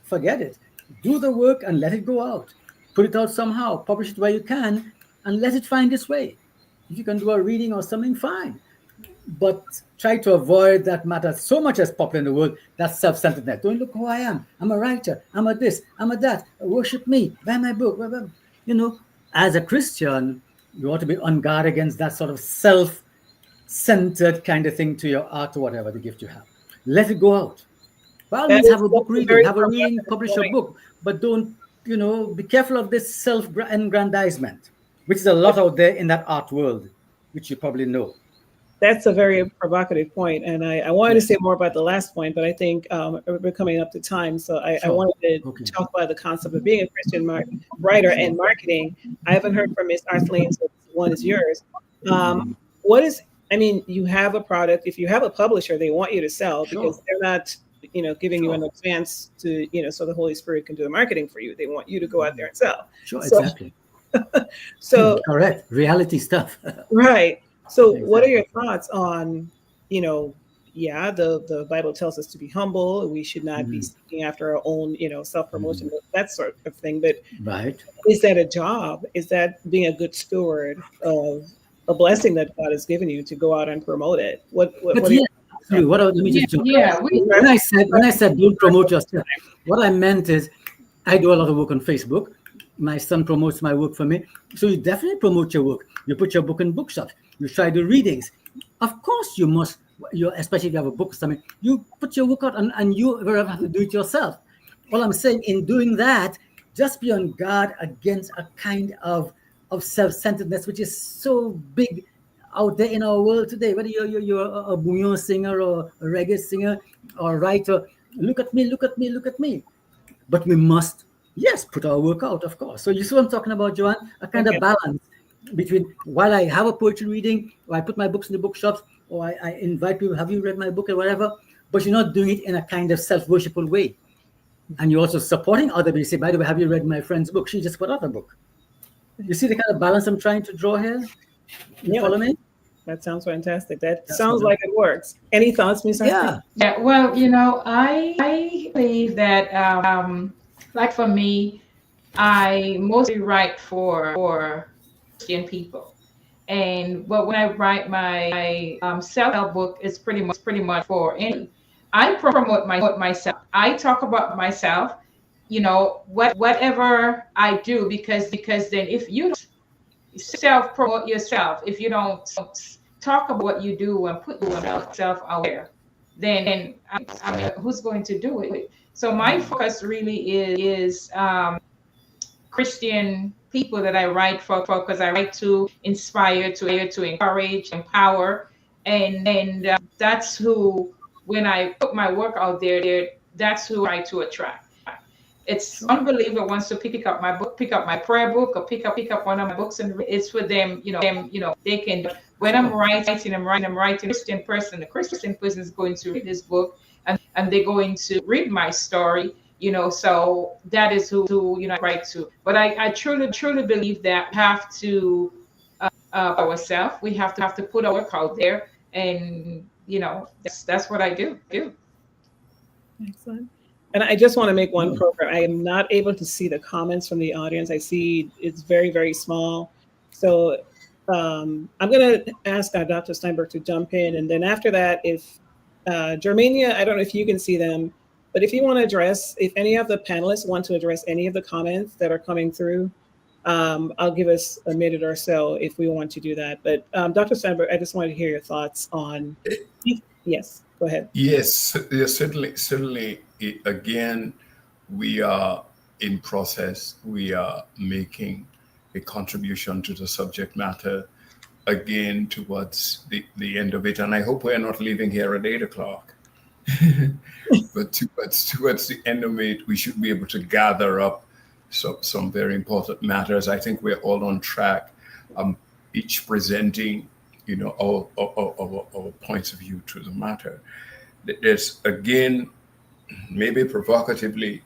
forget it. Do the work and let it go out. Put it out somehow, publish it where you can, and let it find its way. If you can do a reading or something, fine. But try to avoid that matter so much as popular in the world, that self-centeredness. Don't look who I am. I'm a writer. I'm a this. I'm a that. Worship me. Buy my book. Blah, blah. You know, as a Christian, you ought to be on guard against that sort of self-centered kind of thing to your art or whatever the gift you have. Let it go out. By all means, have a book reading. Have a reading, publish a book. But don't, be careful of this self-aggrandizement, which is a lot out there in that art world, which you probably know. That's a very provocative point, and I wanted to say more about the last point, but I think we're coming up to time, so I wanted to talk about the concept of being a Christian writer and marketing. I haven't heard from Ms. Arthleen, so this one is yours. What is? I mean, you have a product. If you have a publisher, they want you to sell because they're not, giving you an advance to, so the Holy Spirit can do the marketing for you. They want you to go out there and sell. Sure, exactly. So correct, reality stuff. Right. So what are your thoughts on, the Bible tells us to be humble. We should not be seeking after our own, self-promotion, that sort of thing. But is that a job? Is that being a good steward of a blessing that God has given you to go out and promote it? Let me just jump. When I said don't promote yourself, what I meant is I do a lot of work on Facebook. My son promotes my work for me. So you definitely promote your work. You put your book in bookshops. You try the readings. Of course you must, especially if you have a book or something, you put your work out and you have to do it yourself. All I'm saying, in doing that, just be on guard against a kind of self-centeredness, which is so big out there in our world today. Whether you're a bouillon singer or a reggae singer or a writer, look at me, look at me, look at me. But we must, put our work out, of course. So you see what I'm talking about, Joanne? A kind of balance between while I have a poetry reading, or I put my books in the bookshops, or I invite people, have you read my book or whatever? But you're not doing it in a kind of self-worshipful way. And you're also supporting other people. You say, by the way, have you read my friend's book? She just put out a book. You see the kind of balance I'm trying to draw here? You follow me? That sounds fantastic. That's sounds like it works. Any thoughts, Ms. Yeah. Well, I believe that, like for me, I mostly write for Christian people, but when I write my self-help book, it's pretty much for any. I promote myself. I talk about myself. Whatever I do, because then if you self-promote yourself, if you don't talk about what you do and put yourself out there, then I mean, who's going to do it? So my focus really is Christian people that I write for, because I write to inspire, to encourage, empower, and that's who, when I put my work out there, that's who I try to attract. It's unbelievable wants to pick up my book, pick up my prayer book, or pick up one of my books, and it's for them. They can. When I'm writing Christian person, the Christian person is going to read this book, and they're going to read my story. So that is who I write to. But I truly believe that we have to ourselves. We have to put our work out there, and that's what I do. Excellent. And I just want to make one program. I am not able to see the comments from the audience. I see it's very, very small. So I'm going to ask Dr. Steinberg to jump in. And then after that, if Germania, I don't know if you can see them, but if you want to address, if any of the panelists want to address any of the comments that are coming through, I'll give us a minute or so if we want to do that. But Dr. Steinberg, I just wanted to hear your thoughts on, yes, go ahead. Yes, certainly. again, we are in process. We are making a contribution to the subject matter again towards the end of it. And I hope we're not leaving here at 8 o'clock. But towards the end of it, we should be able to gather up some very important matters. I think we're all on track, each presenting, our points of view to the matter. There's, again, maybe provocatively,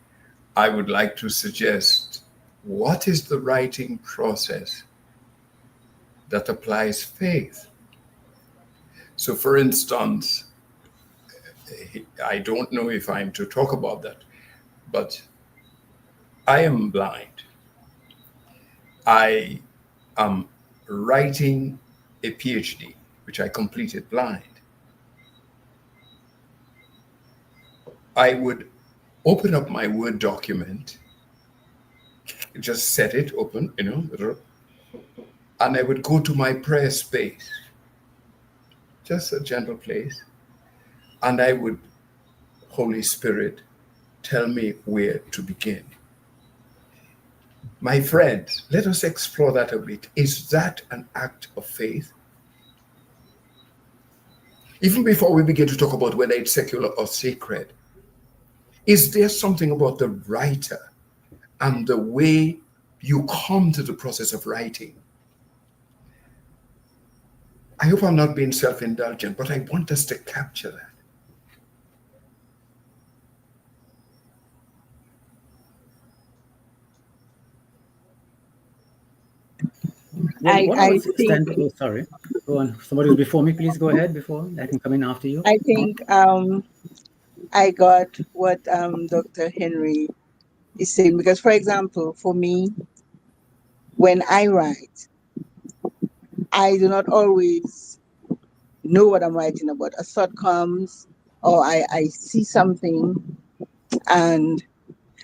I would like to suggest, what is the writing process that applies faith? So, for instance, I don't know if I'm to talk about that, but I am blind. I am writing a PhD, which I completed blind. I would open up my Word document, just set it open, and I would go to my prayer space, just a gentle place, and I would, Holy Spirit, tell me where to begin. My friends, let us explore that a bit. Is that an act of faith? Even before we begin to talk about whether it's secular or sacred, is there something about the writer and the way you come to the process of writing? I hope I'm not being self-indulgent, but I want us to capture that. Well, what I I was think oh, sorry. Go on. Somebody was before me. Please go ahead before I can come in after you. I think I got what Dr. Henry is saying, because, for example, for me, when I write, I do not always know what I'm writing about. A thought comes, or I see something, and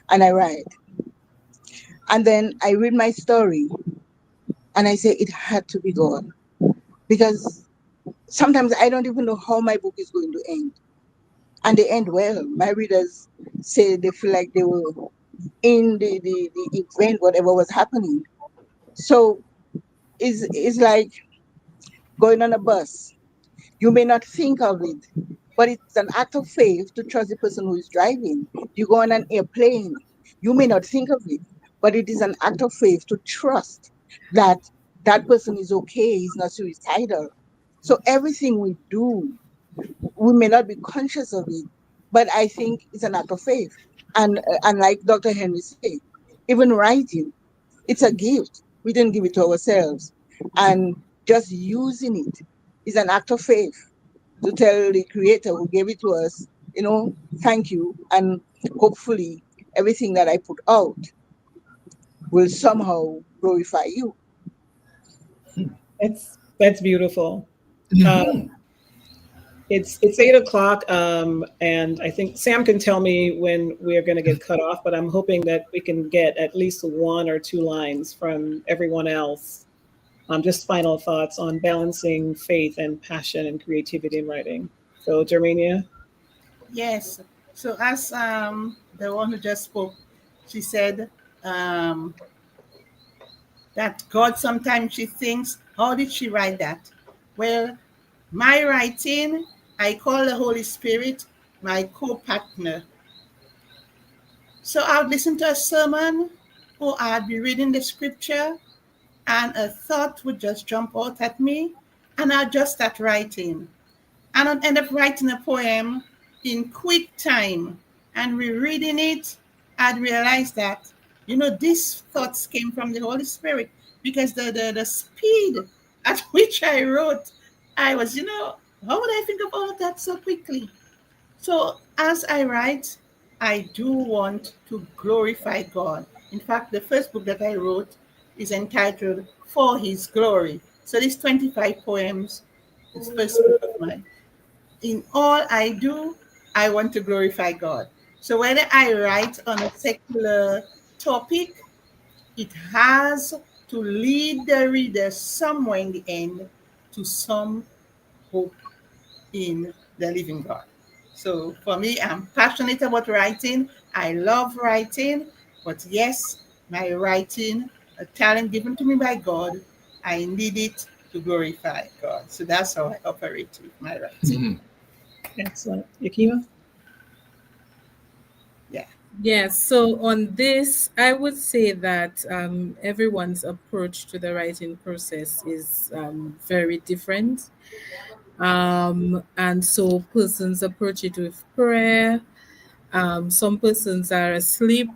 I write, and then I read my story, and I say it had to be God, because sometimes I don't even know how my book is going to end, and they end well. My readers say they feel like they were in the event, whatever was happening. So it's like going on a bus. You may not think of it, but it's an act of faith to trust the person who is driving. You go on an airplane, you may not think of it, but it is an act of faith to trust that that person is okay, he's not suicidal. So everything we do, we may not be conscious of it, but I think it's an act of faith. And like Dr. Henry said, even writing, it's a gift. We didn't give it to ourselves. And just using it is an act of faith to tell the creator who gave it to us, thank you. And hopefully everything that I put out will somehow glorify you. That's beautiful. It's 8 o'clock, and I think Sam can tell me when we're going to get cut off. But I'm hoping that we can get at least one or two lines from everyone else. Just final thoughts on balancing faith and passion and creativity in writing. So, Germania. Yes. So as the one who just spoke, she said that God sometimes she thinks, how did she write that? Well, my writing, I call the Holy Spirit my co-partner. So I'd listen to a sermon or I'd be reading the scripture and a thought would just jump out at me and I'd just start writing. And I'd end up writing a poem in quick time and rereading it. I'd realize that, these thoughts came from the Holy Spirit because the speed at which I wrote, I was, how would I think of all of that so quickly? So as I write, I do want to glorify God. In fact, the first book that I wrote is entitled For His Glory. So these 25 poems is the first book of mine. In all I do, I want to glorify God. So whether I write on a secular topic, it has to lead the reader somewhere in the end to some hope in the living God. So for me, I'm passionate about writing. I love writing, but yes, my writing, a talent given to me by God, I need it to glorify God. So that's how I operate with my writing. Mhm. Excellent. Yakima? Yeah. Yes, so on this, I would say that everyone's approach to the writing process is very different. And so persons approach it with prayer. Some persons are asleep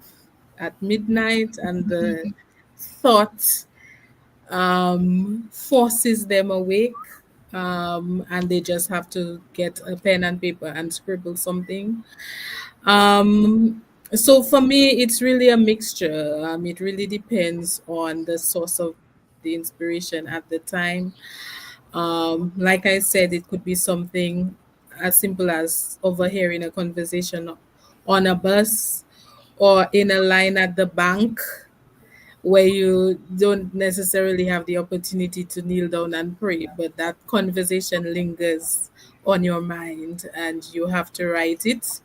at midnight, and the thought forces them awake, and they just have to get a pen and paper and scribble something. Um, so for me, it's really a mixture. It really depends on the source of the inspiration at the time. Like I said, it could be something as simple as overhearing a conversation on a bus or in a line at the bank, where you don't necessarily have the opportunity to kneel down and pray, but that conversation lingers on your mind and you have to write it.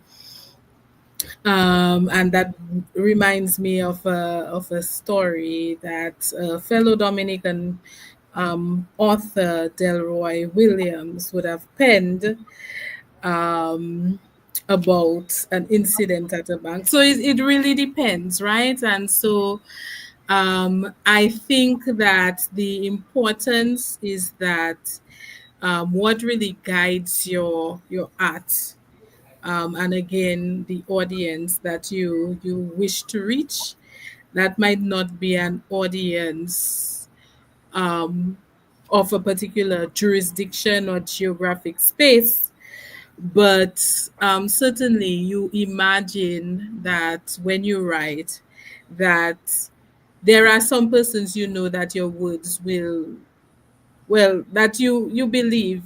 And that reminds me of a story that a fellow Dominican author Delroy Williams would have penned um, about an incident at a bank. So it really depends, right? And so I think that the importance is that what really guides your art, and again the audience that you wish to reach, that might not be an audience um, of a particular jurisdiction or geographic space, but certainly you imagine that when you write, that there are some persons you know that your words will, well, that you believe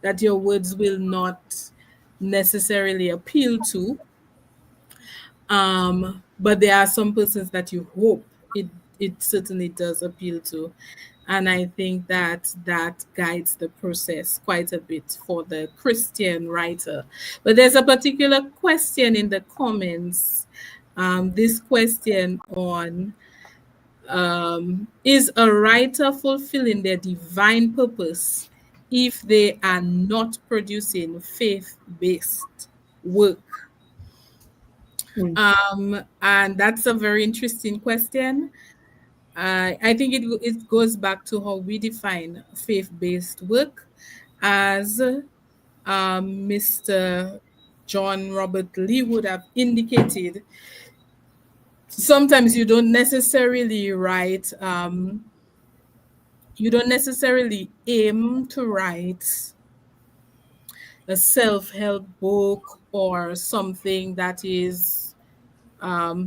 that your words will not necessarily appeal to, but there are some persons that you hope it certainly does appeal to. And I think that that guides the process quite a bit for the Christian writer. But there's a particular question in the comments, this question on, is a writer fulfilling their divine purpose if they are not producing faith-based work? Mm. And that's a very interesting question. I think it goes back to how we define faith-based work, as Mr. John Robert Lee would have indicated. Sometimes you don't necessarily aim to write a self-help book or something that is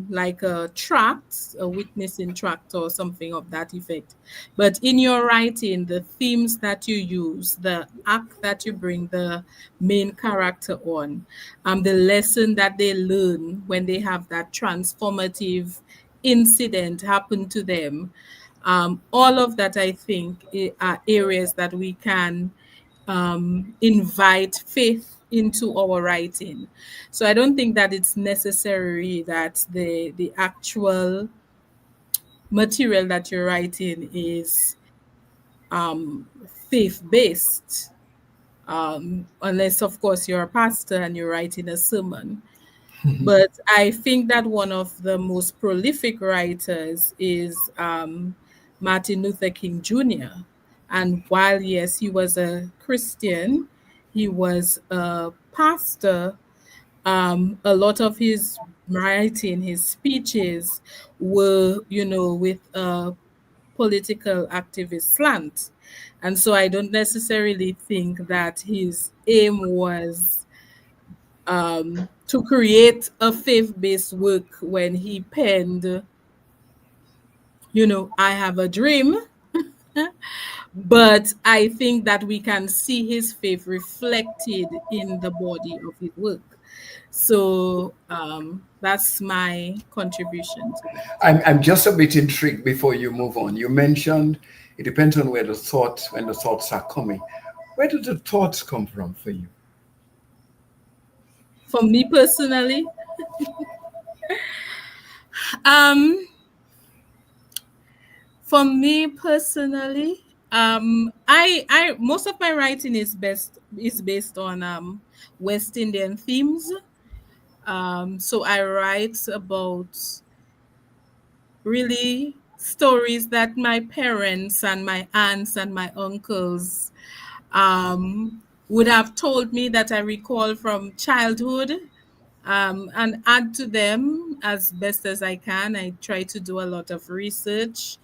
like a tract, a witnessing tract or something of that effect. But in your writing, the themes that you use, the act that you bring the main character on, the lesson that they learn when they have that transformative incident happen to them, all of that, I think, are areas that we can invite faith into our writing. So I don't think that it's necessary that the actual material that you're writing is faith based, unless of course you're a pastor and you're writing a sermon. But I think that one of the most prolific writers is Martin Luther King Jr. And while, yes, he was a Christian, he was a pastor. A lot of his writing, his speeches were, with a political activist slant. And so I don't necessarily think that his aim was to create a faith-based work when he penned, I have a dream. But I think that we can see his faith reflected in the body of his work. So that's my contribution to that. I'm just a bit intrigued before you move on. You mentioned it depends on when the thoughts are coming. Where do the thoughts come from for you? For me personally, um, I most of my writing is based on West Indian themes. So I write about really stories that my parents and my aunts and my uncles would have told me that I recall from childhood, and add to them as best as I can. I try to do a lot of research.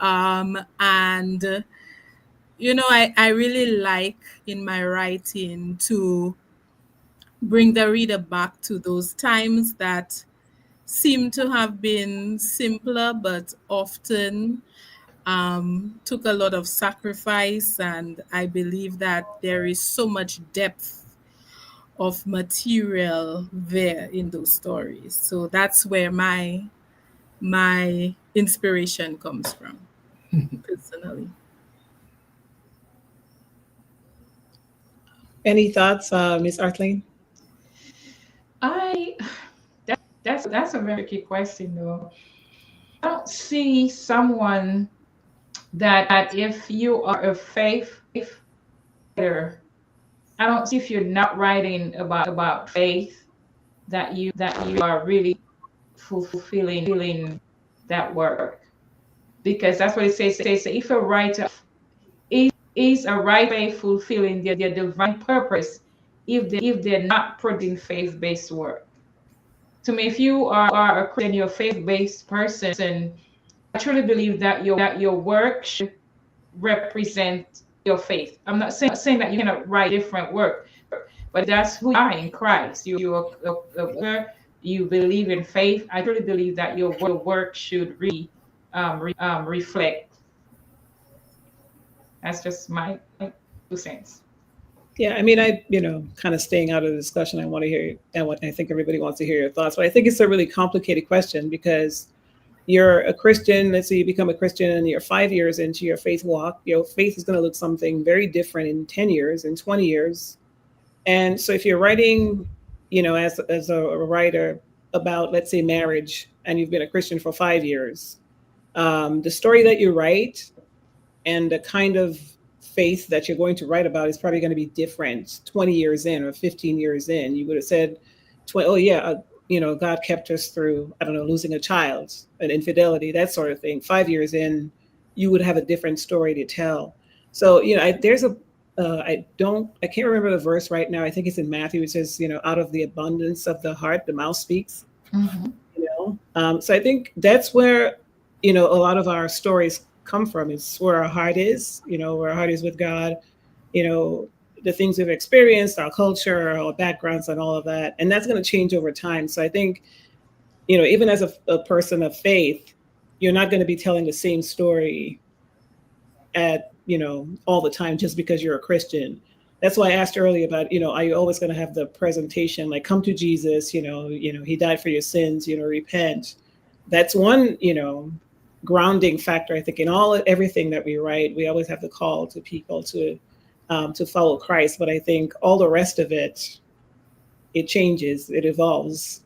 And, I really like in my writing to bring the reader back to those times that seem to have been simpler, but often took a lot of sacrifice. And I believe that there is so much depth of material there in those stories. So that's where my inspiration comes from, personally. Any thoughts, Miss Arthleen? I that's a very tricky question though. I don't see someone that if you are a faith writer, I don't see if you're not writing about faith that you are really fulfilling that work. Because that's what it says. It says if a writer is a writer fulfilling their divine purpose if they're not producing faith-based work. To me, if you are a Christian, you're a faith-based person, I truly believe that your work should represent your faith. I'm not saying that you cannot write different work, but that's who you are in Christ. You believe in faith. I truly believe that your work should really reflect. That's just my 2 cents. Yeah, I mean, kind of staying out of the discussion. I want to hear, and what I think everybody wants to hear your thoughts. But I think it's a really complicated question because you're a Christian. Let's say you become a Christian and you're 5 years into your faith walk. Your faith is going to look something very different in 10 years, in 20 years. And so if you're writing, as a writer about, let's say, marriage, and you've been a Christian for 5 years, the story that you write and the kind of faith that you're going to write about is probably going to be different 20 years in or 15 years in. You would have said, oh, yeah, God kept us through, I don't know, losing a child, an infidelity, that sort of thing. 5 years in, you would have a different story to tell. So, I can't remember the verse right now. I think it's in Matthew. It says, out of the abundance of the heart, the mouth speaks. So I think that's where, a lot of our stories come from. It's where our heart is, where our heart is with God, the things we've experienced, our culture, our backgrounds, and all of that. And that's going to change over time. So I think, even as a person of faith, you're not going to be telling the same story at, all the time just because you're a Christian. That's why I asked earlier about, are you always going to have the presentation, like, come to Jesus, he died for your sins, repent. That's one, grounding factor. I think in everything that we write, we always have the call to people to follow Christ. But I think all the rest of it, it changes, it evolves.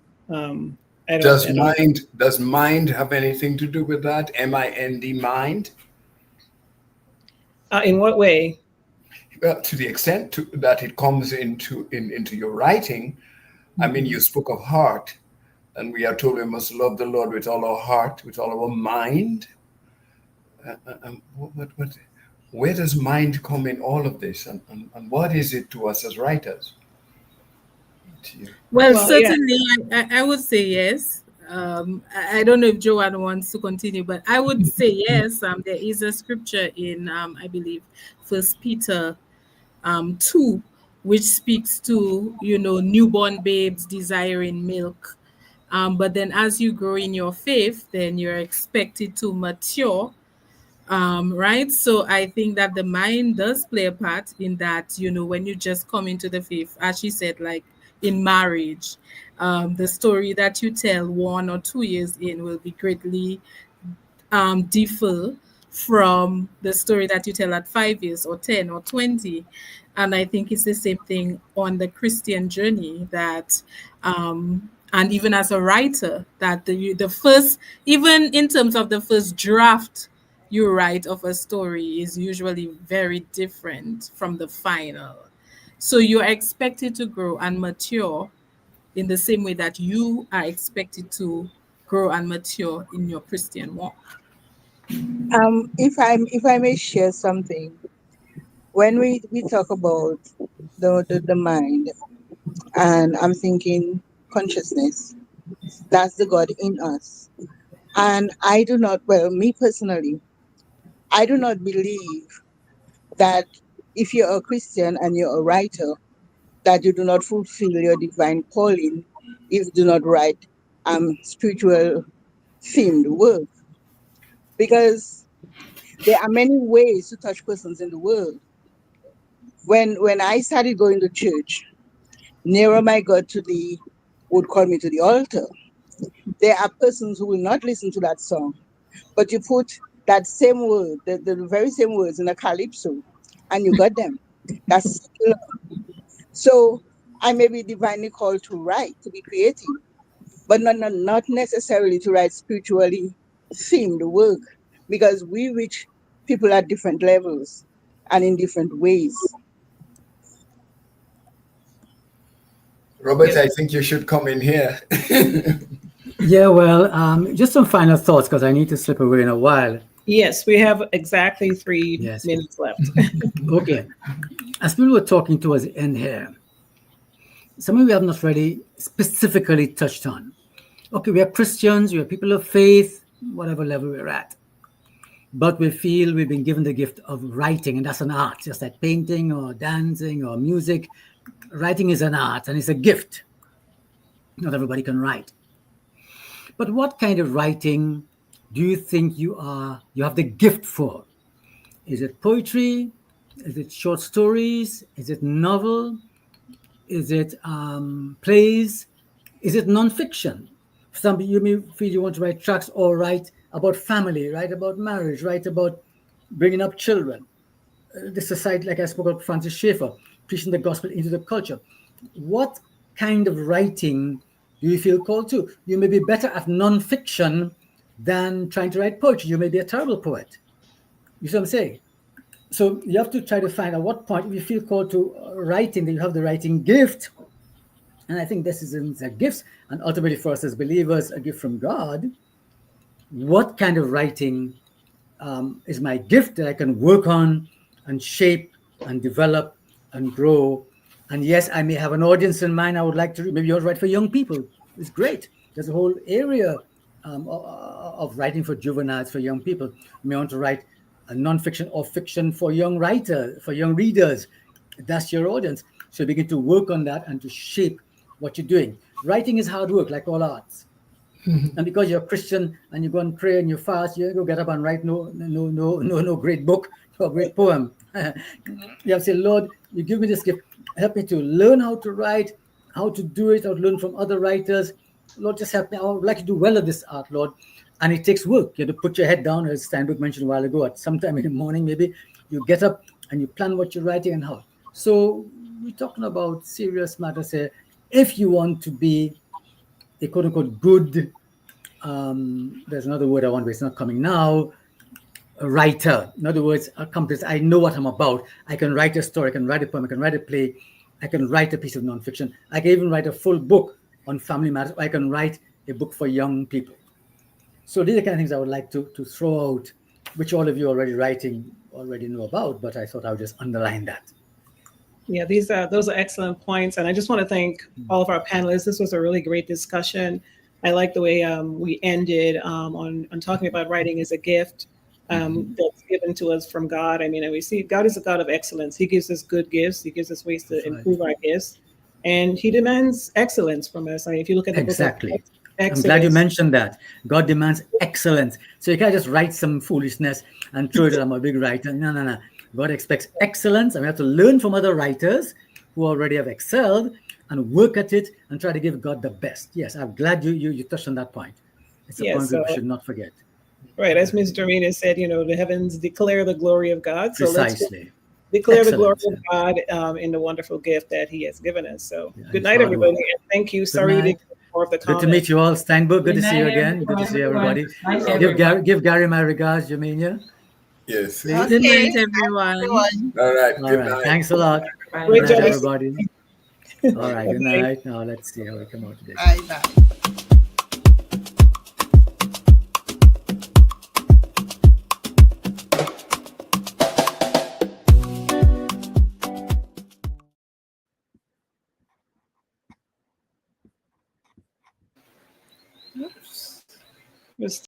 Does mind have anything to do with that? M-I-N-D, mind? In what way? Well, to the extent that it comes into your writing. I mean, you spoke of heart, and we are told we must love the Lord with all our heart, with all our mind. Where does mind come in all of this, and what is it to us as writers? Well, Well, certainly, I would say yes. I don't know if Joanne wants to continue, but I would say yes. There is a scripture in, I believe, First Peter 2, which speaks to, newborn babes desiring milk. But then as you grow in your faith, then you're expected to mature. Right. So I think that the mind does play a part in that, when you just come into the faith, as she said, like in marriage, the story that you tell 1 or 2 years in will be greatly differ from the story that you tell at 5 years or 10 or 20. And I think it's the same thing on the Christian journey that, and even as a writer, that the first, even in terms of the first draft you write of a story is usually very different from the final. So you're expected to grow and mature in the same way that you are expected to grow and mature in your Christian walk. If I may share something, when we talk about the mind, and I'm thinking consciousness, that's the God in us. And I do not, well, me personally, I do not believe that if you're a Christian and you're a writer, that you do not fulfill your divine calling if you do not write spiritual themed work. Because there are many ways to touch persons in the world. When I started going to church, nearer my God to thee would call me to the altar. There are persons who will not listen to that song, but you put that same word, the very same words in a calypso, and you got them. That's secular. So I may be divinely called to write, to be creative, but not necessarily to write spiritually themed work, because we reach people at different levels and in different ways. Robert, I think you should come in here. Yeah, well, just some final thoughts because I need to slip away in a while. Yes, we have exactly 3 Yes. minutes left. Okay. As people were talking towards the end here, something we have not really specifically touched on. Okay, we are Christians, we are people of faith, whatever level we're at. But we feel we've been given the gift of writing, and that's an art, just like painting or dancing or music. Writing is an art and it's a gift. Not everybody can write. But what kind of writing do you think you have the gift for? Is it poetry? Is it short stories? Is it novel? Is it plays? Is it nonfiction? Some you may feel you want to write tracts or write about family, write about marriage, write about bringing up children. The society, like I spoke about Francis Schaeffer, preaching the gospel into the culture. What kind of writing do you feel called to? You may be better at nonfiction than trying to write poetry. You may be a terrible poet. You see what I'm saying? So you have to try to find at what point, if you feel called to writing, that you have the writing gift. And I think this is a gift, and ultimately for us as believers, a gift from God. What kind of writing is my gift that I can work on and shape and develop and grow? And yes, I may have an audience in mind. I would like to, maybe you write for young people. It's great. There's a whole area of writing for juveniles, for young people. You may want to write a nonfiction or fiction for young writers, for young readers. That's your audience. So begin to work on that and to shape what you're doing. Writing is hard work, like all arts. And because you're a Christian and you go and pray and you fast, you go get up and write no great book or great poem. You have to say, Lord, you give me this gift. Help me to learn how to write, how to do it, how to learn from other writers. Lord, just help me. I would like to do well at this art, Lord. And it takes work. You have to put your head down, as Steinberg mentioned a while ago, at sometime in the morning, maybe you get up and you plan what you're writing and how. So we're talking about serious matters here. If you want to be a quote unquote good, there's another word I want, but it's not coming now, a writer. In other words, accomplished. I know what I'm about. I can write a story, I can write a poem, I can write a play, I can write a piece of nonfiction. I can even write a full book on family matters. I can write a book for young people. So these are the kind of things I would like to throw out, which all of you already know about, but I thought I would just underline that. Yeah, those are excellent points. And I just want to thank all of our panelists. This was a really great discussion. I like the way we ended on talking about writing as a gift that's given to us from God. I mean, we see God is a God of excellence. He gives us good gifts. He gives us ways to improve our gifts. And he demands excellence from us. I mean, if you look at the exactly. book of Exodus, I'm glad you mentioned that. God demands excellence. So you can't just write some foolishness and throw it. I'm a big writer. No. God expects excellence, and we have to learn from other writers who already have excelled and work at it and try to give God the best. Yes, I'm glad you touched on that point. It's a point we should not forget. Right, as Ms. Dormina said, the heavens declare the glory of God. So let's Precisely. declare the glory Excellent. of God in the wonderful gift that He has given us. So Yeah, good his night, hard everybody, work. and thank you. Good Sorry we night. didn't get more of the Good to comments. meet you all. Steinberg, good Good to see you night, again. Good to see everybody. Nice, Give everyone. Gary my regards, Jaminia. Yes. Please. Good Okay. night, everyone. Everyone. All right. All Good right. night. Thanks a lot. Bye. Good Great night, job. everybody. All right. Good Bye-bye. night. Now let's see how we come out of this. Bye bye.